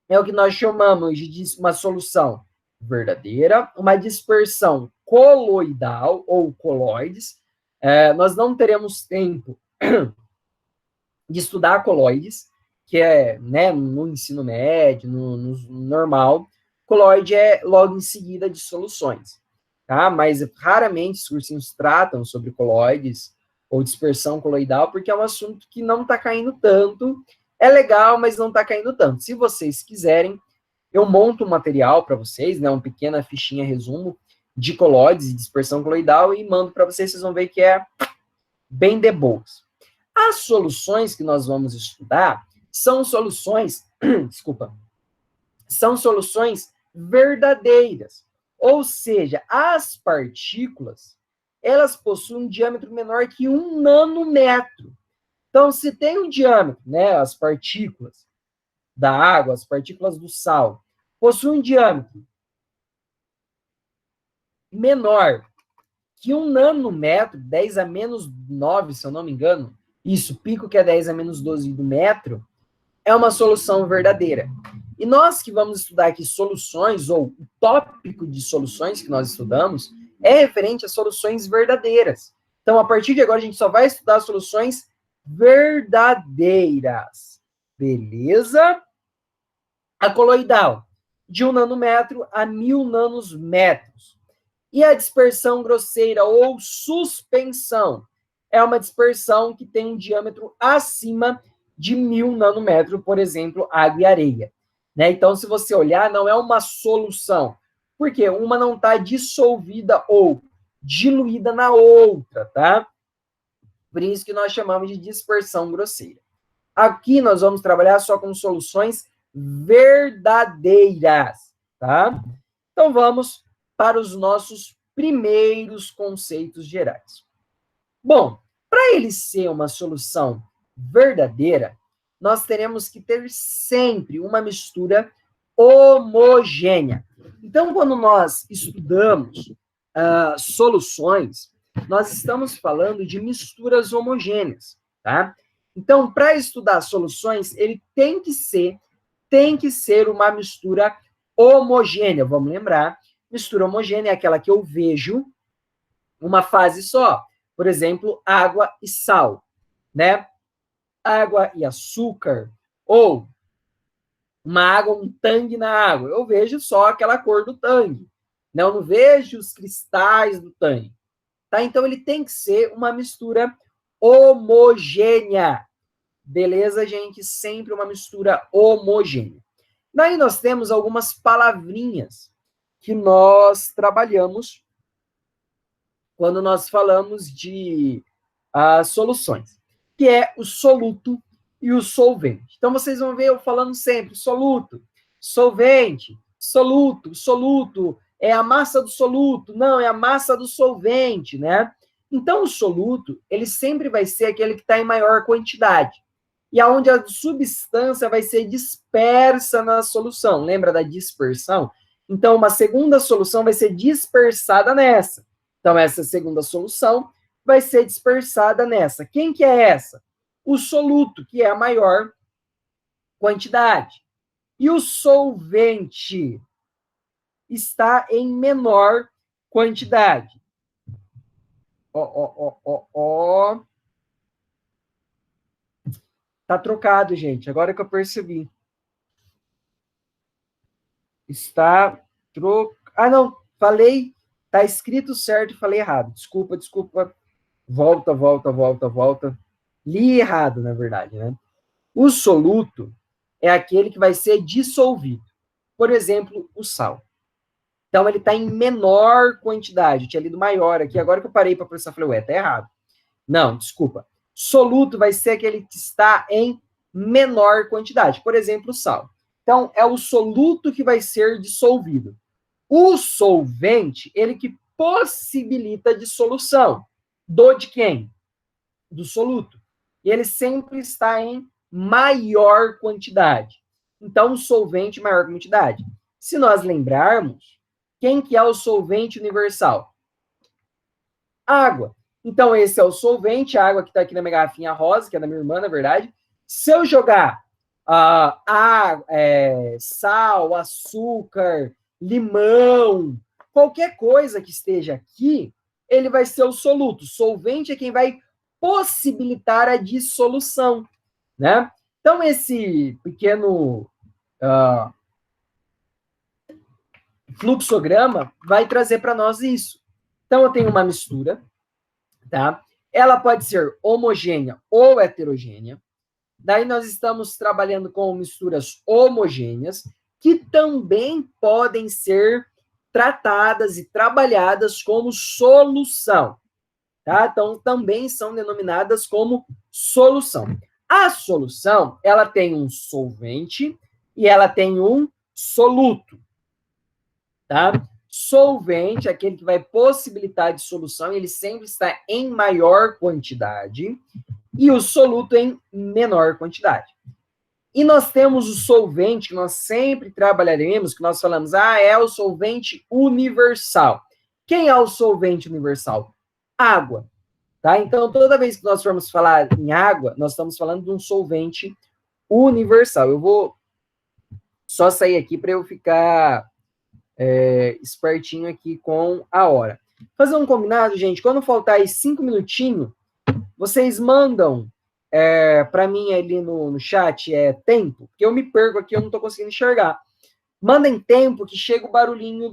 Speaker 1: É o que nós chamamos de uma solução verdadeira, uma dispersão coloidal ou coloides. Nós não teremos tempo de estudar coloides, que é, né, no ensino médio, no normal. Coloide é logo em seguida de soluções, tá? Mas raramente os cursinhos tratam sobre coloides ou dispersão coloidal, porque é um assunto que não está caindo tanto. É legal, mas não está caindo tanto. Se vocês quiserem, eu monto um material para vocês, né, uma pequena fichinha resumo de coloides e dispersão coloidal e mando para vocês, vocês vão ver que é bem de boas. As soluções que nós vamos estudar são soluções, desculpa, são soluções verdadeiras. Ou seja, as partículas, elas possuem um diâmetro menor que 1 nanômetro. Então, se tem um diâmetro, né, as partículas da água, as partículas do sal, possuem um diâmetro menor que 1 nanômetro, 10 a menos 9, se eu não me engano, isso, pico que é 10 a menos 12 do metro, é uma solução verdadeira. E nós que vamos estudar aqui soluções, ou o tópico de soluções que nós estudamos, é referente a soluções verdadeiras. Então, a partir de agora, a gente só vai estudar soluções verdadeiras. Beleza? A coloidal, de 1 nanômetro a 1000 nanosmetros. E a dispersão grosseira, ou suspensão, é uma dispersão que tem um diâmetro acima de 1000 nanômetros, por exemplo, água e areia. Né? Então, se você olhar, não é uma solução, porque uma não está dissolvida ou diluída na outra, tá? Por isso que nós chamamos de dispersão grosseira. Aqui nós vamos trabalhar só com soluções verdadeiras, tá? Então, vamos para os nossos primeiros conceitos gerais. Bom, para ele ser uma solução verdadeira, nós teremos que ter sempre uma mistura homogênea. Então, quando nós estudamos soluções, nós estamos falando de misturas homogêneas, tá? Então, para estudar soluções, ele tem que ser uma mistura homogênea. Vamos lembrar, mistura homogênea é aquela que eu vejo uma fase só. Por exemplo, água e sal, né? Água e açúcar, ou uma água, um tangue na água. Eu vejo só aquela cor do tangue. Eu não vejo os cristais do tangue. Tá? Então, ele tem que ser uma mistura homogênea. Beleza, gente? Sempre uma mistura homogênea. Daí nós temos algumas palavrinhas que nós trabalhamos quando nós falamos de soluções, que é o soluto e o solvente. Então, vocês vão ver eu falando sempre soluto, solvente, soluto, soluto, é a massa do soluto, não, é a massa do solvente, né? Então, o soluto, ele sempre vai ser aquele que está em maior quantidade, e aonde a substância vai ser dispersa na solução. Lembra da dispersão? Então, uma segunda solução vai ser dispersada nessa. Então, essa segunda solução vai ser dispersada nessa. Quem que é essa? O soluto, que é a maior quantidade. E o solvente está em menor quantidade. Tá trocado, gente. Agora que eu percebi. Está trocado. Ah, não. Falei. Tá escrito certo e falei errado. Desculpa. Volta. Li errado, na verdade, né? O soluto é aquele que vai ser dissolvido. Por exemplo, o sal. Então, ele está em menor quantidade. Eu tinha lido maior aqui. Agora que eu parei para pensar, falei, ué, tá errado. Não, desculpa. Soluto vai ser aquele que está em menor quantidade. Por exemplo, o sal. Então, é o soluto que vai ser dissolvido. O solvente, ele que possibilita a dissolução. De quem? Do soluto. E ele sempre está em maior quantidade. Então, o solvente, maior quantidade. Se nós lembrarmos, quem que é o solvente universal? Água. Então, esse é o solvente, a água que está aqui na minha garrafinha rosa, que é da minha irmã, na verdade. Se eu jogar sal, açúcar, limão, qualquer coisa que esteja aqui, ele vai ser o soluto. Solvente é quem vai possibilitar a dissolução, né? Então, esse pequeno fluxograma vai trazer para nós isso. Então, eu tenho uma mistura, tá? Ela pode ser homogênea ou heterogênea. Daí nós estamos trabalhando com misturas homogêneas, que também podem ser tratadas e trabalhadas como solução, tá? Então, também são denominadas como solução. A solução, ela tem um solvente e ela tem um soluto, tá? Solvente, aquele que vai possibilitar a dissolução, ele sempre está em maior quantidade, e o soluto em menor quantidade. E nós temos o solvente, que nós sempre trabalharemos, que nós falamos, é o solvente universal. Quem é o solvente universal? Água. Tá? Então, toda vez que nós formos falar em água, nós estamos falando de um solvente universal. Eu vou só sair aqui para eu ficar espertinho aqui com a hora. Fazer um combinado, gente, quando faltar aí 5 minutinhos, vocês mandam para mim ali no chat tempo, porque eu me perco aqui, eu não estou conseguindo enxergar. Mandem tempo que chega o barulhinho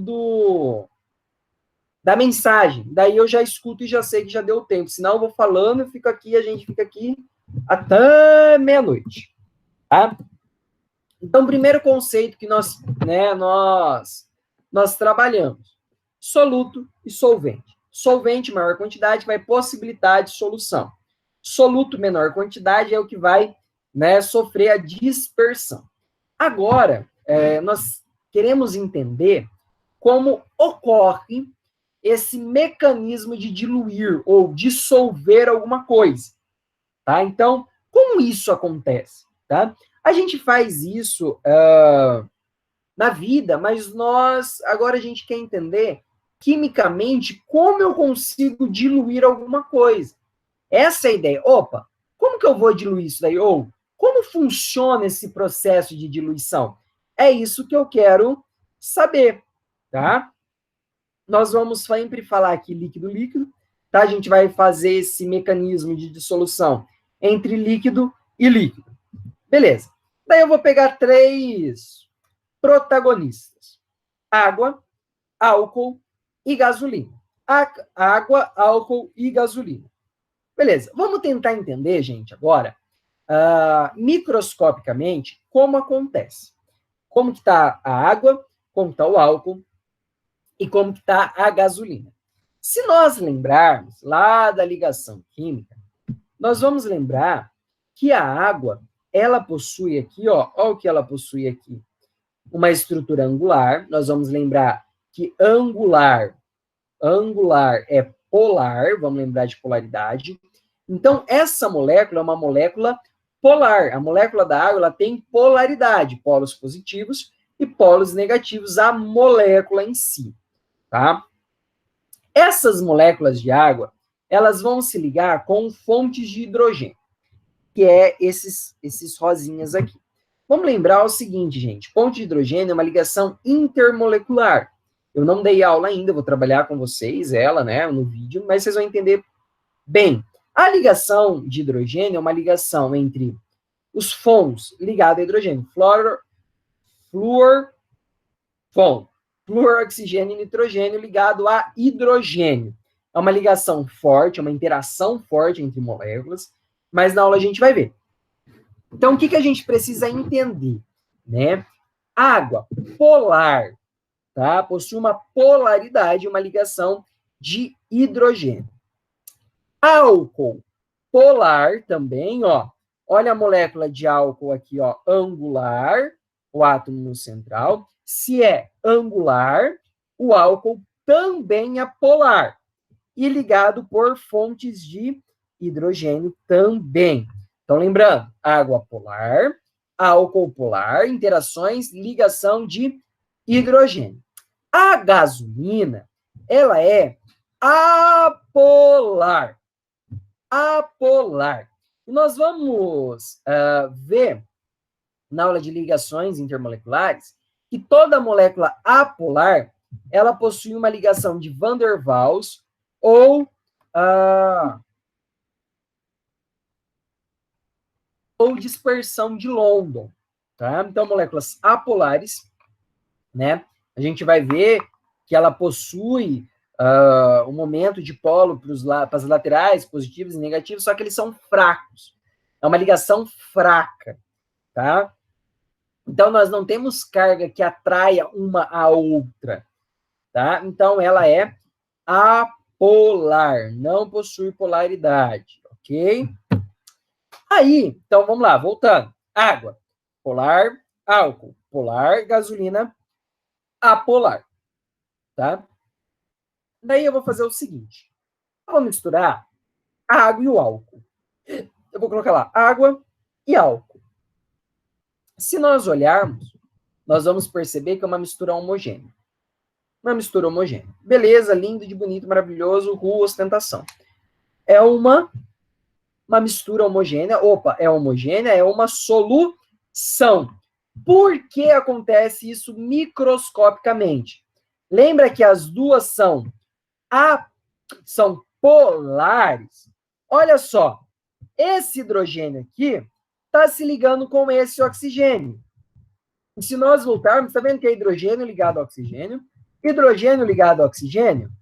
Speaker 1: da mensagem. Daí eu já escuto e já sei que já deu tempo. Senão eu vou falando, eu fico aqui, a gente fica aqui até meia-noite. Tá? Então, primeiro conceito que nós trabalhamos. Soluto e solvente. Solvente, maior quantidade, vai possibilitar a dissolução. Soluto, menor quantidade, é o que vai sofrer a dispersão. Agora, nós queremos entender como ocorre esse mecanismo de diluir ou dissolver alguma coisa. Tá? Então, como isso acontece? Tá? A gente faz isso na vida, mas agora a gente quer entender quimicamente como eu consigo diluir alguma coisa. Essa é a ideia. Opa, como que eu vou diluir isso daí? Ou como funciona esse processo de diluição? É isso que eu quero saber, tá? Nós vamos sempre falar aqui líquido-líquido, tá? A gente vai fazer esse mecanismo de dissolução entre líquido e líquido. Beleza. Daí eu vou pegar 3 protagonistas: água, álcool e gasolina. Água, álcool e gasolina. Beleza. Vamos tentar entender, gente, agora, microscopicamente, como acontece. Como que está a água, como está o álcool e como que está a gasolina. Se nós lembrarmos lá da ligação química, nós vamos lembrar que a água, ela possui aqui, ó o que ela possui aqui, uma estrutura angular. Nós vamos lembrar que angular é polar, vamos lembrar de polaridade. Então, essa molécula é uma molécula polar. A molécula da água, ela tem polaridade, polos positivos e polos negativos, a molécula em si, tá? Essas moléculas de água, elas vão se ligar com fontes de hidrogênio, que é esses rosinhas aqui. Vamos lembrar o seguinte, gente, ponte de hidrogênio é uma ligação intermolecular. Eu não dei aula ainda, vou trabalhar com vocês ela, né, no vídeo, mas vocês vão entender bem. A ligação de hidrogênio é uma ligação entre os fons ligados a hidrogênio, flúor, oxigênio e nitrogênio ligado a hidrogênio. É uma ligação forte, é uma interação forte entre moléculas, mas na aula a gente vai ver. Então, o que a gente precisa entender, né? Água polar, tá? Possui uma polaridade, uma ligação de hidrogênio. Álcool polar também, ó. Olha a molécula de álcool aqui, ó, angular, o átomo no central. Se é angular, o álcool também é polar e ligado por fontes de hidrogênio também. Então, lembrando, água polar, álcool polar, interações, ligação de hidrogênio. A gasolina, ela é apolar. Apolar. E nós vamos ver, na aula de ligações intermoleculares, que toda molécula apolar, ela possui uma ligação de Van der Waals ou dispersão de London, tá? Então, moléculas apolares, né? A gente vai ver que ela possui um momento de polo para as laterais, positivos e negativos, só que eles são fracos. É uma ligação fraca, tá? Então, nós não temos carga que atraia uma a outra, tá? Então, ela é apolar, não possui polaridade, ok? Aí, então, vamos lá, voltando. Água, polar, álcool, polar, gasolina, apolar, tá? Daí eu vou fazer o seguinte, eu vou misturar a água e o álcool. Eu vou colocar lá água e álcool. Se nós olharmos, nós vamos perceber que é uma mistura homogênea. Uma mistura homogênea. Beleza, lindo, de bonito, maravilhoso, ostentação. É uma mistura homogênea. Opa, é homogênea, é uma solução. Por que acontece isso microscopicamente? Lembra que as duas são polares? Olha só, esse hidrogênio aqui está se ligando com esse oxigênio. E se nós voltarmos, está vendo que é hidrogênio ligado a oxigênio? Hidrogênio ligado a oxigênio?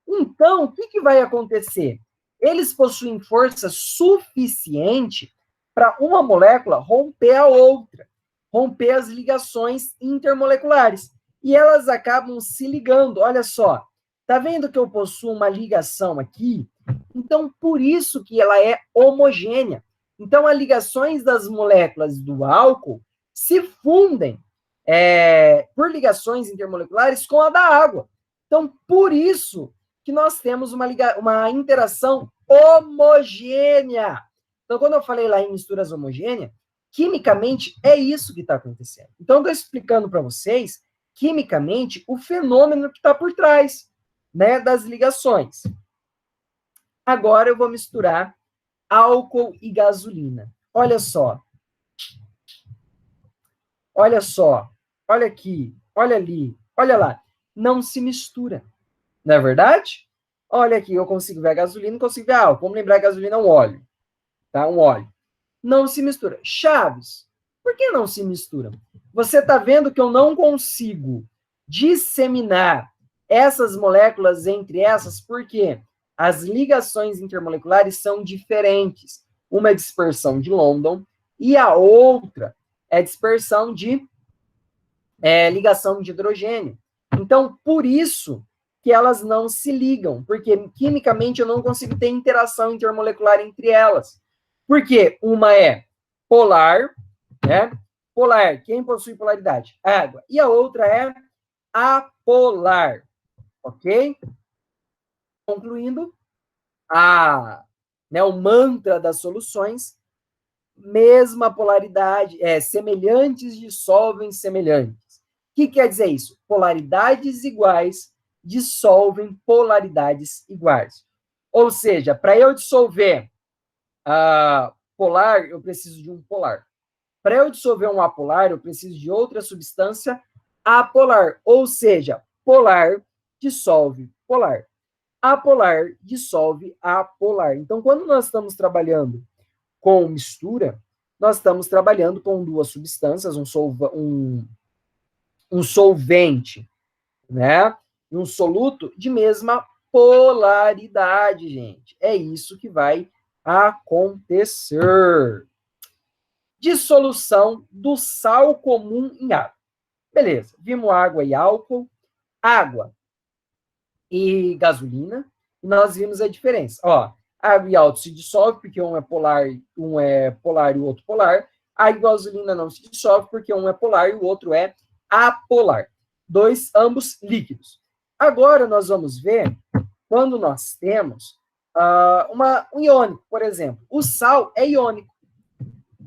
Speaker 1: Então, o que vai acontecer? Eles possuem força suficiente para uma molécula romper a outra, romper as ligações intermoleculares. E elas acabam se ligando. Olha só, tá vendo que eu possuo uma ligação aqui? Então, por isso que ela é homogênea. Então, as ligações das moléculas do álcool se fundem por ligações intermoleculares com a da água. Então, por isso que nós temos uma interação homogênea. Então, quando eu falei lá em misturas homogêneas, quimicamente é isso que está acontecendo. Então, eu estou explicando para vocês, quimicamente, o fenômeno que está por trás, né, das ligações. Agora eu vou misturar álcool e gasolina. Olha só. Olha só. Olha aqui. Olha ali. Olha lá, não se mistura. Não é verdade? Olha aqui, eu consigo ver a gasolina, consigo ver álcool. Vamos lembrar que a gasolina é um óleo, tá? Um óleo. Não se mistura. Chaves, por que não se mistura? Você está vendo que eu não consigo disseminar essas moléculas entre essas, porque as ligações intermoleculares são diferentes. Uma é dispersão de London e a outra é dispersão de ligação de hidrogênio. Então, por isso que elas não se ligam, porque quimicamente eu não consigo ter interação intermolecular entre elas. Porque uma é polar, né? Polar, quem possui polaridade? Água. E a outra é apolar, ok? Concluindo, o mantra das soluções, mesma polaridade, semelhantes dissolvem semelhantes. O que quer dizer isso? Polaridades iguais dissolvem polaridades iguais. Ou seja, para eu dissolver polar, eu preciso de um polar. Para eu dissolver um apolar, eu preciso de outra substância apolar. Ou seja, polar dissolve polar. Apolar dissolve apolar. Então, quando nós estamos trabalhando com mistura, nós estamos trabalhando com duas substâncias, um solvente, né? E um soluto de mesma polaridade, gente. É isso que vai acontecer. Dissolução do sal comum em água. Beleza, vimos água e álcool, água e gasolina, e nós vimos a diferença. Ó, água e álcool se dissolve porque um é polar e o outro polar. A gasolina não se dissolve porque um é polar e o outro é apolar. Ambos líquidos. Agora nós vamos ver quando nós temos um iônico, por exemplo. O sal é iônico.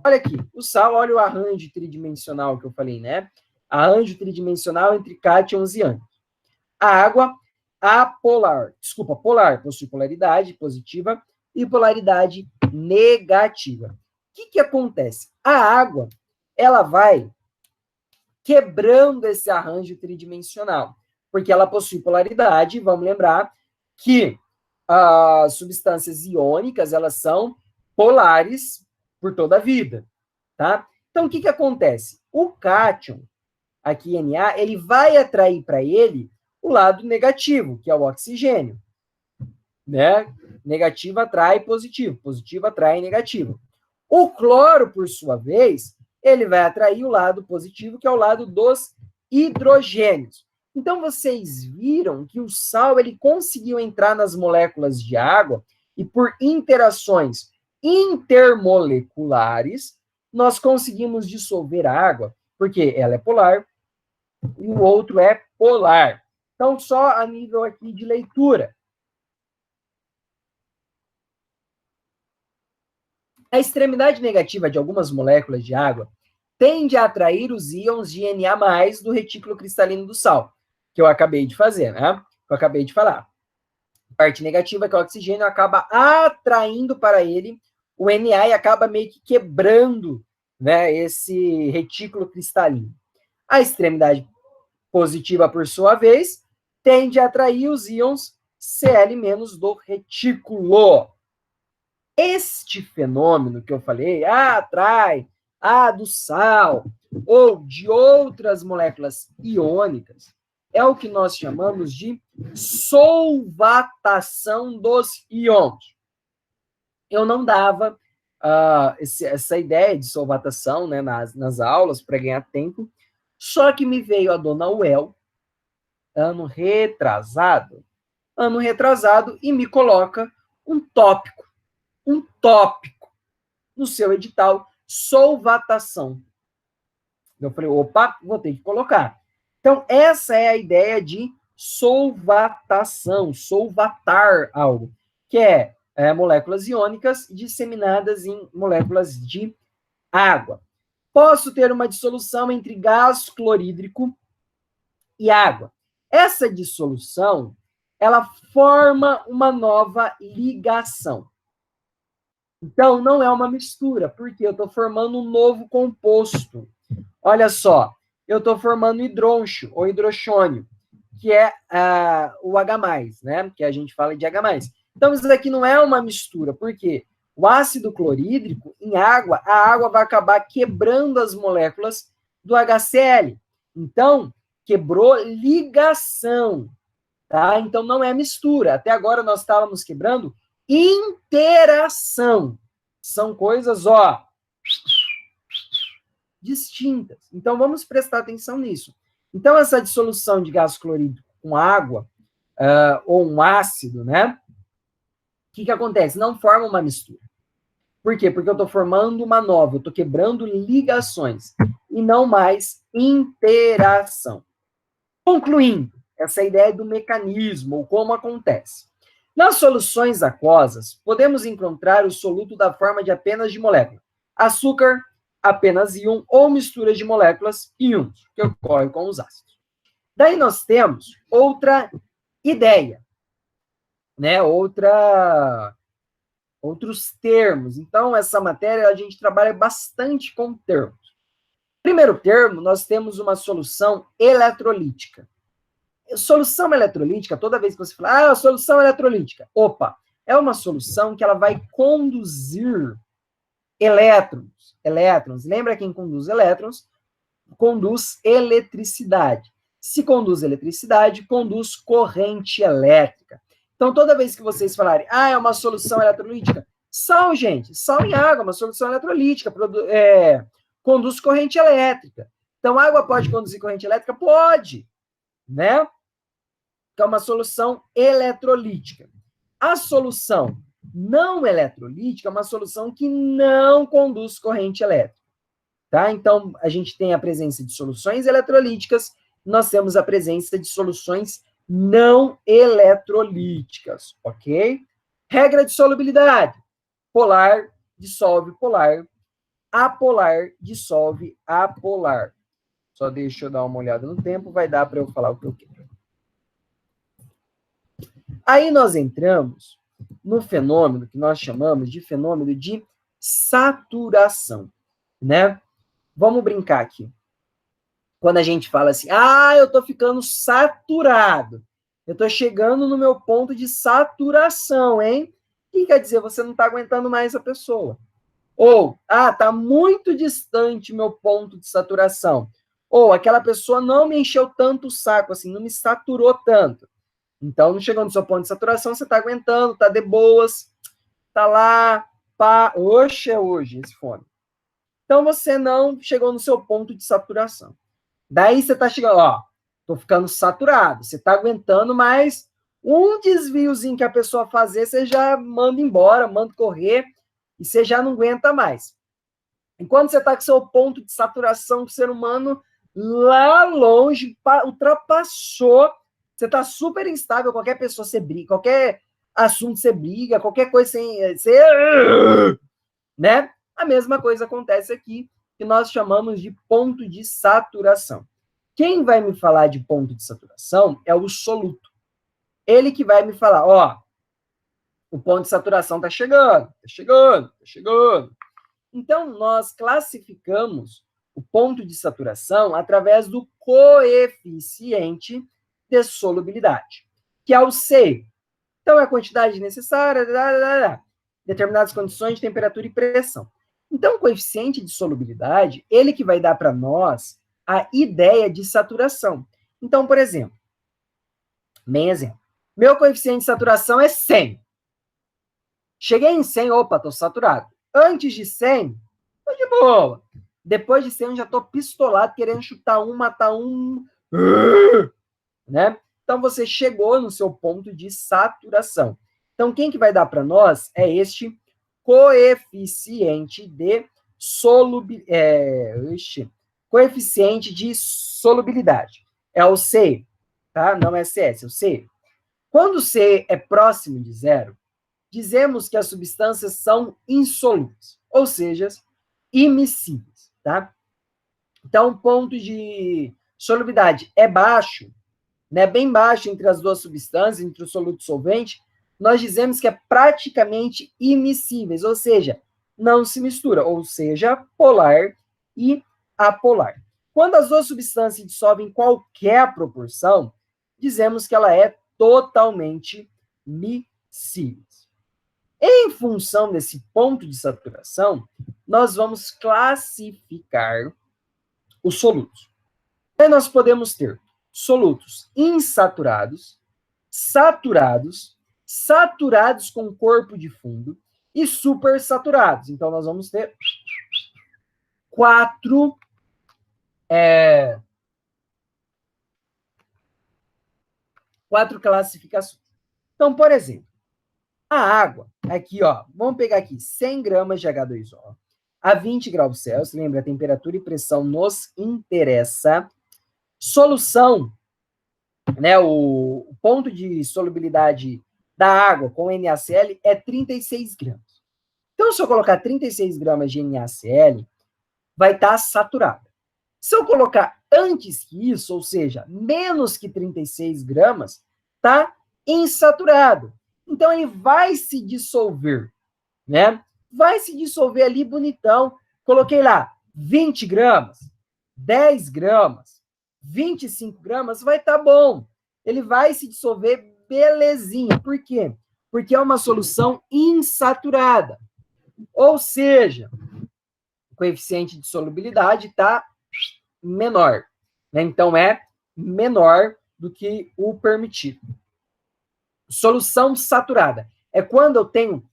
Speaker 1: Olha aqui, o sal, olha o arranjo tridimensional que eu falei, né? Arranjo tridimensional entre cátions e ânions. A água polar, possui polaridade positiva e polaridade negativa. O que acontece? A água, ela vai quebrando esse arranjo tridimensional, porque ela possui polaridade, vamos lembrar que as substâncias iônicas, elas são polares por toda a vida, tá? Então, o que acontece? O cátion, aqui Na, ele vai atrair para ele o lado negativo, que é o oxigênio, né? Negativo atrai positivo, positivo atrai negativo. O cloro, por sua vez, ele vai atrair o lado positivo, que é o lado dos hidrogênios. Então, vocês viram que o sal, ele conseguiu entrar nas moléculas de água e por interações intermoleculares, nós conseguimos dissolver a água, porque ela é polar e o outro é polar. Então, só a nível aqui de leitura. A extremidade negativa de algumas moléculas de água tende a atrair os íons de Na+, do retículo cristalino do sal, que eu acabei de fazer, né? Que eu acabei de falar. A parte negativa, que é o oxigênio, acaba atraindo para ele o Na e acaba meio que quebrando, né, esse retículo cristalino. A extremidade positiva, por sua vez, tende a atrair os íons Cl- do retículo. Este fenômeno que eu falei, atrai do sal ou de outras moléculas iônicas, é o que nós chamamos de solvatação dos íons. Eu não dava essa ideia de solvatação, né, nas aulas para ganhar tempo, só que me veio a dona Uel, ano retrasado, e me coloca um tópico no seu edital, solvatação. Eu falei, opa, vou ter que colocar. Então, essa é a ideia de solvatação, solvatar algo, que é moléculas iônicas disseminadas em moléculas de água. Posso ter uma dissolução entre gás clorídrico e água. Essa dissolução, ela forma uma nova ligação. Então, não é uma mistura, porque eu estou formando um novo composto. Olha só, eu estou formando hidrôncio ou hidroxônio, que é o H+, né? Que a gente fala de H+. Então, isso aqui não é uma mistura, por quê? O ácido clorídrico, em água, a água vai acabar quebrando as moléculas do HCl. Então, quebrou ligação, tá? Então, não é mistura. Até agora, nós estávamos quebrando interação. São coisas, ó, distintas. Então, vamos prestar atenção nisso. Então, essa dissolução de gás clorídrico com água, ou um ácido, né? O que acontece? Não forma uma mistura. Por quê? Porque eu estou formando uma nova, eu estou quebrando ligações, e não mais interação. Concluindo, essa ideia do mecanismo, ou como acontece. Nas soluções aquosas, podemos encontrar o soluto da forma de apenas de molécula. Açúcar, apenas íon, ou mistura de moléculas íons, que ocorre com os ácidos. Daí nós temos outra ideia, né? Outros termos. Então, essa matéria, a gente trabalha bastante com termos. Primeiro termo, nós temos uma solução eletrolítica. Solução eletrolítica, toda vez que você fala, solução eletrolítica, opa, é uma solução que ela vai conduzir elétrons. Lembra quem conduz elétrons? Conduz eletricidade. Se conduz eletricidade, conduz corrente elétrica. Então, toda vez que vocês falarem, é uma solução eletrolítica, sal, gente, sal em água, uma solução eletrolítica, conduz corrente elétrica. Então, água pode conduzir corrente elétrica? Pode, né? Que é uma solução eletrolítica. A solução não eletrolítica é uma solução que não conduz corrente elétrica, tá? Então, a gente tem a presença de soluções eletrolíticas, nós temos a presença de soluções não eletrolíticas, ok? Regra de solubilidade. Polar dissolve polar, apolar dissolve apolar. Só deixa eu dar uma olhada no tempo, vai dar para eu falar o que eu quero. Aí nós entramos no fenômeno que nós chamamos de fenômeno de saturação, né? Vamos brincar aqui. Quando a gente fala assim, eu tô ficando saturado, eu tô chegando no meu ponto de saturação, hein? O que quer dizer? Você não tá aguentando mais a pessoa. Ou, tá muito distante o meu ponto de saturação. Ou, aquela pessoa não me encheu tanto o saco, assim, não me saturou tanto. Então, não chegou no seu ponto de saturação, você tá aguentando, tá de boas, tá lá, pá, oxe, é hoje esse fone. Então, você não chegou no seu ponto de saturação. Daí, você tá chegando, tô ficando saturado, você tá aguentando, mas um desviozinho que a pessoa fazer, você já manda embora, manda correr, e você já não aguenta mais. Enquanto você tá com seu ponto de saturação, o ser humano lá longe, ultrapassou. Você tá super instável, qualquer pessoa você briga, qualquer assunto você briga, qualquer coisa você, né? A mesma coisa acontece aqui, que nós chamamos de ponto de saturação. Quem vai me falar de ponto de saturação é o soluto. Ele que vai me falar, o ponto de saturação tá chegando, tá chegando, tá chegando. Então, nós classificamos o ponto de saturação através do coeficiente de solubilidade, que é o C. Então, é a quantidade necessária, determinadas condições de temperatura e pressão. Então, o coeficiente de solubilidade, ele que vai dar para nós a ideia de saturação. Então, por exemplo, meu coeficiente de saturação é 100. Cheguei em 100, opa, estou saturado. Antes de 100, tô de boa. Depois de 100, eu já estou pistolado, querendo chutar um, matar um, né? Então, você chegou no seu ponto de saturação. Então, quem que vai dar para nós é este coeficiente de coeficiente de solubilidade. É o C, tá? Não é CS, é o C. Quando o C é próximo de zero, dizemos que as substâncias são insolúveis, ou seja, immiscíveis, tá? Então, o ponto de solubilidade é baixo, né, bem baixo entre as duas substâncias, entre o soluto e o solvente, nós dizemos que é praticamente immiscíveis, ou seja, não se mistura, ou seja, polar e apolar. Quando as duas substâncias dissolvem em qualquer proporção, dizemos que ela é totalmente miscível. Em função desse ponto de saturação, nós vamos classificar os solutos. Aí nós podemos ter solutos insaturados, saturados, saturados com corpo de fundo e supersaturados. Então, nós vamos ter quatro classificações. Então, por exemplo, a água, aqui, ó, vamos pegar aqui 100 gramas de H2O a 20 graus Celsius, lembra, a temperatura e pressão nos interessa. Solução, né, o ponto de solubilidade da água com NaCl é 36 gramas. Então, se eu colocar 36 gramas de NaCl, vai estar saturada. Se eu colocar antes que isso, ou seja, menos que 36 gramas, está insaturado. Então, ele vai se dissolver, né? Vai se dissolver ali bonitão. Coloquei lá 20 gramas, 10 gramas, 25 gramas, vai estar bom. Ele vai se dissolver belezinha. Por quê? Porque é uma solução insaturada. Ou seja, o coeficiente de solubilidade está menor, né? Então, é menor do que o permitido. Solução saturada é quando eu tenho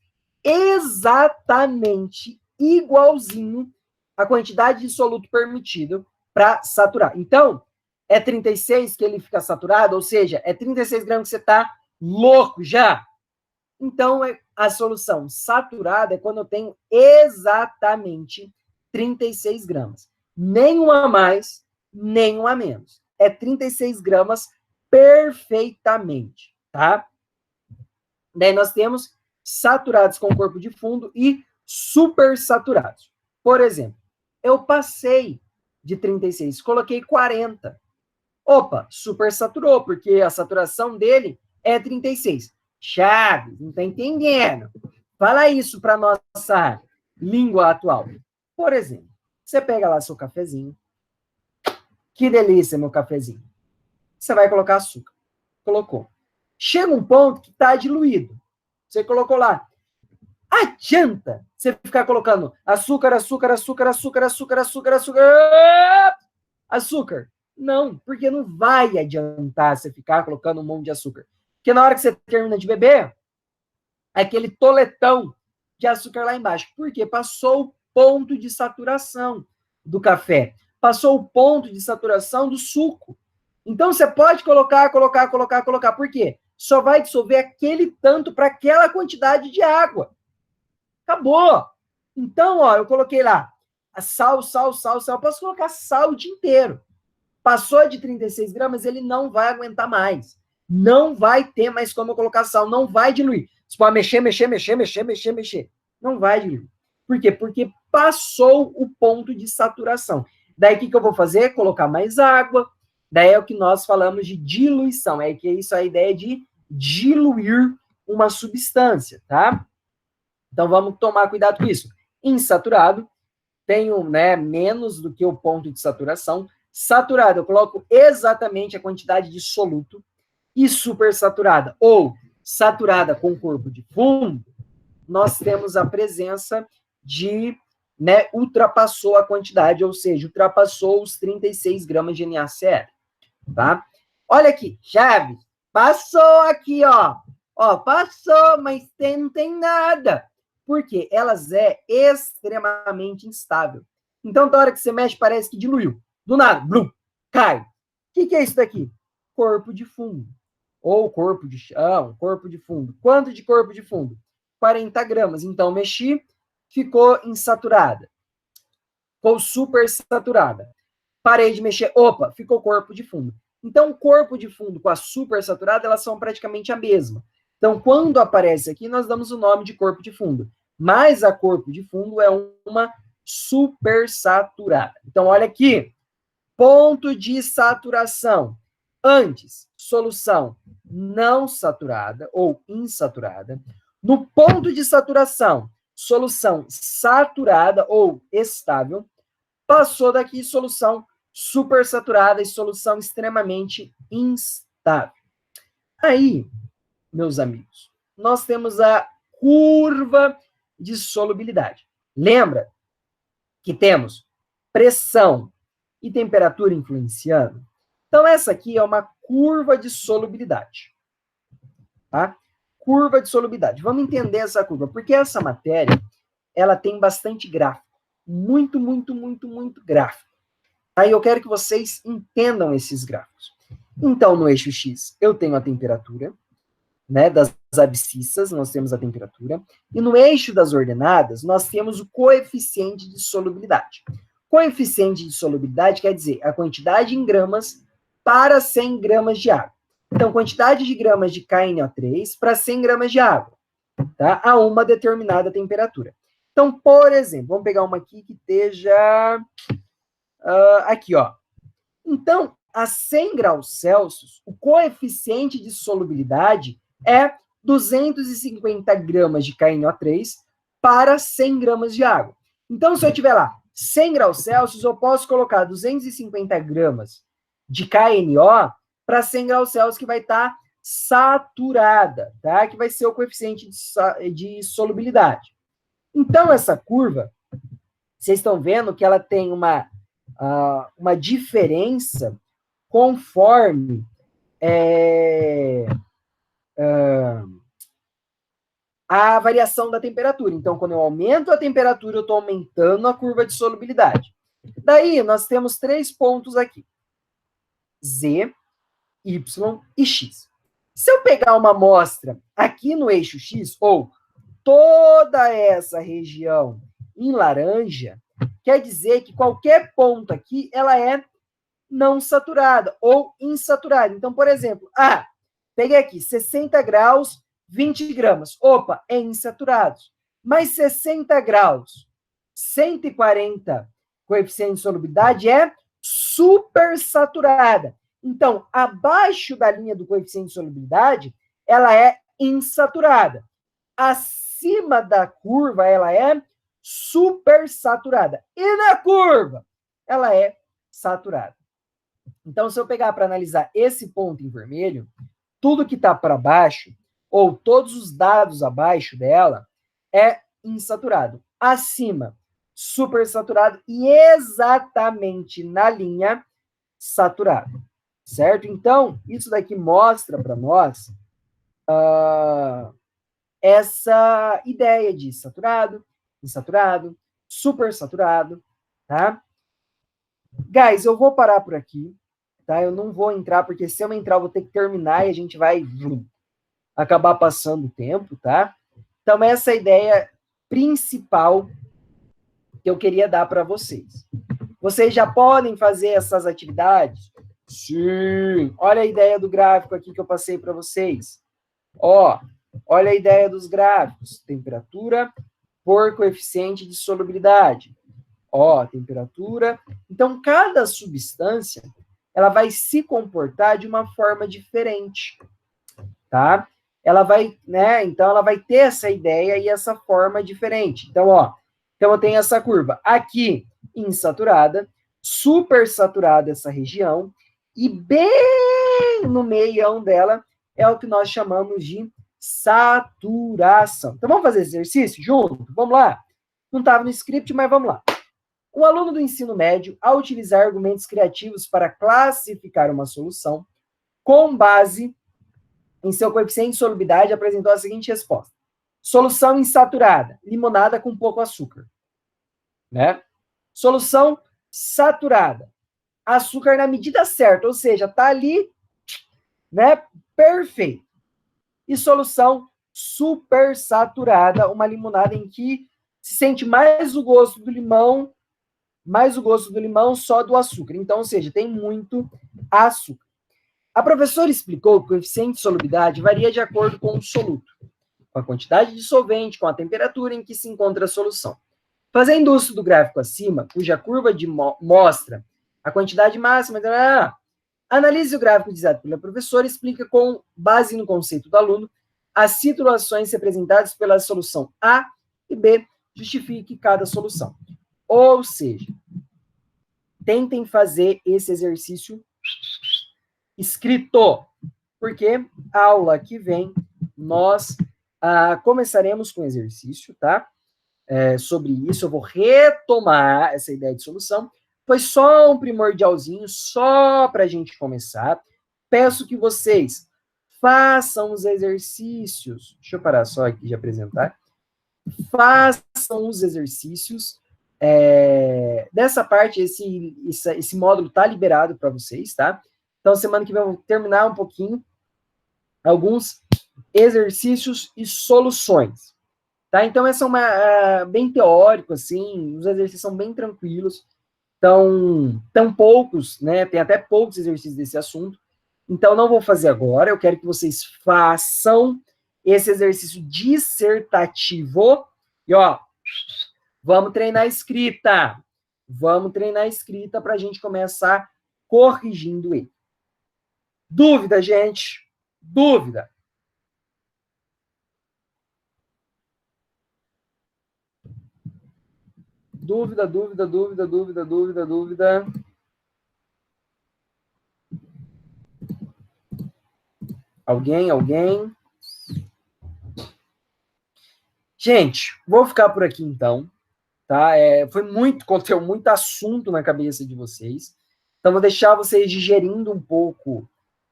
Speaker 1: exatamente igualzinho a quantidade de soluto permitido para saturar. Então, é 36 que ele fica saturado, ou seja, é 36 gramas que você está louco já. Então, a solução saturada é quando eu tenho exatamente 36 gramas. Nenhum a mais, nenhum a menos. É 36 gramas perfeitamente, tá? Daí nós temos saturados com corpo de fundo e supersaturados. Por exemplo, eu passei de 36, coloquei 40. Opa, supersaturou, porque a saturação dele é 36. Chaves, não está entendendo. Fala isso para nossa língua atual. Por exemplo, você pega lá seu cafezinho. Que delícia, meu cafezinho. Você vai colocar açúcar. Colocou. Chega um ponto que está diluído. Você colocou lá. Adianta você ficar colocando açúcar, açúcar, açúcar, açúcar, açúcar, açúcar, açúcar, açúcar. Não, porque não vai adiantar você ficar colocando um monte de açúcar. Porque na hora que você termina de beber, é aquele toletão de açúcar lá embaixo. Por quê? Passou o ponto de saturação do café. Passou o ponto de saturação do suco. Então, você pode colocar. Por quê? Só vai dissolver aquele tanto para aquela quantidade de água. Acabou. Então, ó, eu coloquei lá sal. Posso colocar sal o dia inteiro. Passou de 36 gramas, ele não vai aguentar mais. Não vai ter mais como eu colocar sal. Não vai diluir. Você pode mexer. Não vai diluir. Por quê? Porque passou o ponto de saturação. Daí, o que eu vou fazer? Colocar mais água. Daí é o que nós falamos de diluição. É que isso é a ideia de diluir uma substância, tá? Então, vamos tomar cuidado com isso. Insaturado, tenho, né, menos do que o ponto de saturação. Saturado, eu coloco exatamente a quantidade de soluto. E supersaturada, ou saturada com corpo de fundo, nós temos a presença de, né, ultrapassou a quantidade, ou seja, ultrapassou os 36 gramas de NaCl, tá? Olha aqui, Chaves, passou aqui, ó. Ó, passou, mas não tem nada. Por quê? Elas é extremamente instável. Então, da hora que você mexe, parece que diluiu. Do nada, blum, cai. O que é isso daqui? Corpo de fundo. Ou corpo de chão, corpo de fundo. Quanto de corpo de fundo? 40 gramas. Então, mexi, ficou insaturada. Ficou supersaturada. Parei de mexer, opa, ficou corpo de fundo. Então, o corpo de fundo com a supersaturada, elas são praticamente a mesma. Então, quando aparece aqui, nós damos o nome de corpo de fundo. Mas a corpo de fundo é uma supersaturada. Então, olha aqui. Ponto de saturação. Antes, solução não saturada ou insaturada. No ponto de saturação, solução saturada ou estável. Passou daqui, solução supersaturada e solução extremamente instável. Aí, meus amigos, nós temos a curva de solubilidade. Lembra que temos pressão e temperatura influenciando? Então, essa aqui é uma curva de solubilidade. Tá? Curva de solubilidade. Vamos entender essa curva, porque essa matéria, ela tem bastante gráfico. Muito, muito, muito, muito gráfico. Aí eu quero que vocês entendam esses gráficos. Então, no eixo X, eu tenho a temperatura, né, das abscissas, nós temos a temperatura, e no eixo das ordenadas, nós temos o coeficiente de solubilidade. Coeficiente de solubilidade quer dizer a quantidade em gramas para 100 gramas de água. Então, quantidade de gramas de KNO3 para 100 gramas de água, tá? A uma determinada temperatura. Então, por exemplo, vamos pegar uma aqui que esteja aqui, ó. Então, a 100 graus Celsius, o coeficiente de solubilidade é 250 gramas de KNO3 para 100 gramas de água. Então, se eu tiver lá 100 graus Celsius, eu posso colocar 250 gramas de KNO para 100 graus Celsius, que vai estar saturada, tá? Que vai ser o coeficiente de solubilidade. Então, essa curva, vocês estão vendo que ela tem uma diferença conforme a variação da temperatura. Então, quando eu aumento a temperatura, eu estou aumentando a curva de solubilidade. Daí, nós temos 3 pontos aqui. Z, Y e X. Se eu pegar uma amostra aqui no eixo X, ou toda essa região em laranja, quer dizer que qualquer ponto aqui, ela é não saturada ou insaturada. Então, por exemplo, peguei aqui 60 graus, 20 gramas. Opa, é insaturado. Mas 60 graus, 140 coeficiente de solubilidade é supersaturada. Então, abaixo da linha do coeficiente de solubilidade, ela é insaturada. Acima da curva, ela é supersaturada. E na curva, ela é saturada. Então, se eu pegar para analisar esse ponto em vermelho, tudo que está para baixo, ou todos os dados abaixo dela, é insaturado. Acima, supersaturado e exatamente na linha saturado. Certo? Então, isso daqui mostra para nós essa ideia de saturado, insaturado, supersaturado, tá? Guys, eu vou parar por aqui, tá? Eu não vou entrar, porque se eu entrar, eu vou ter que terminar e a gente vai acabar passando o tempo, tá? Então, essa é a ideia principal que eu queria dar para vocês. Vocês já podem fazer essas atividades? Sim! Olha a ideia do gráfico aqui que eu passei para vocês. Ó, olha a ideia dos gráficos. Temperatura por coeficiente de solubilidade. Ó, temperatura. Então, cada substância, ela vai se comportar de uma forma diferente, tá? Ela vai, né? Então, ela vai ter essa ideia e essa forma diferente. Então, ó, então eu tenho essa curva aqui, insaturada, supersaturada essa região, e bem no meião dela é o que nós chamamos de saturação. Então, vamos fazer esse exercício junto? Vamos lá? Não estava no script, mas vamos lá. Um aluno do ensino médio, ao utilizar argumentos criativos para classificar uma solução, com base em seu coeficiente de solubilidade, apresentou a seguinte resposta. Solução insaturada, limonada com pouco açúcar. Né? Solução saturada, açúcar na medida certa, ou seja, tá ali, né, perfeito. E solução supersaturada, uma limonada em que se sente mais o gosto do limão, só do açúcar. Então, ou seja, tem muito açúcar. A professora explicou que o coeficiente de solubilidade varia de acordo com o soluto, com a quantidade de solvente, com a temperatura em que se encontra a solução. Fazendo uso do gráfico acima, cuja curva mostra a quantidade máxima, analise o gráfico dizado pela professora e explica com base no conceito do aluno as situações representadas pela solução A e B, justifique cada solução. Ou seja, tentem fazer esse exercício escrito, porque a aula que vem nós começaremos com exercício, tá? Sobre isso, eu vou retomar essa ideia de solução. Foi só um primordialzinho, só para a gente começar. Peço que vocês façam os exercícios. Deixa eu parar só aqui de apresentar. Façam os exercícios. Dessa parte, esse módulo está liberado para vocês, tá? Então, semana que vem eu vou terminar um pouquinho alguns exercícios e soluções. Tá? Então, essa é uma bem teórico, assim, os exercícios são bem tranquilos, tão poucos, né? Tem até poucos exercícios desse assunto. Então, não vou fazer agora, eu quero que vocês façam esse exercício dissertativo. E, ó, vamos treinar a escrita. Vamos treinar a escrita para a gente começar corrigindo ele. Dúvida, gente? Dúvida? Dúvida, dúvida, dúvida, dúvida, dúvida, dúvida. Alguém? Gente, vou ficar por aqui então, tá? Foi muito conteúdo, muito assunto na cabeça de vocês. Então, vou deixar vocês digerindo um pouco,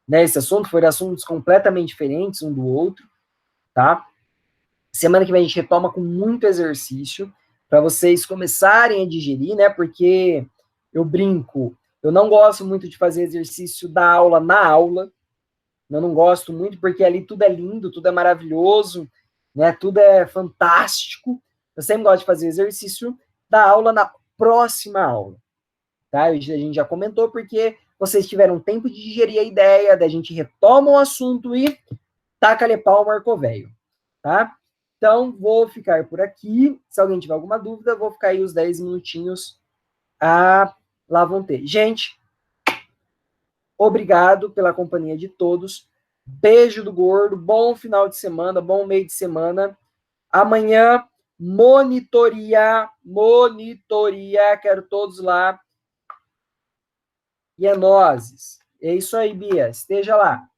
Speaker 1: né, esse assunto. Foram assuntos completamente diferentes um do outro, tá? Semana que vem a gente retoma com muito exercício para vocês começarem a digerir, né? Porque eu brinco, eu não gosto muito de fazer exercício da aula na aula. Eu não gosto muito porque ali tudo é lindo, tudo é maravilhoso, né? Tudo é fantástico. Eu sempre gosto de fazer exercício da aula na próxima aula, tá? A gente já comentou porque vocês tiveram tempo de digerir a ideia, da gente retoma o assunto e taca-lhe pau, marcou velho, tá? Então, vou ficar por aqui. Se alguém tiver alguma dúvida, vou ficar aí os 10 minutinhos. Lá vão ter. Gente, obrigado pela companhia de todos. Beijo do gordo. Bom final de semana, bom meio de semana. Amanhã, monitoria. Quero todos lá. E é nóis. É isso aí, Bia. Esteja lá.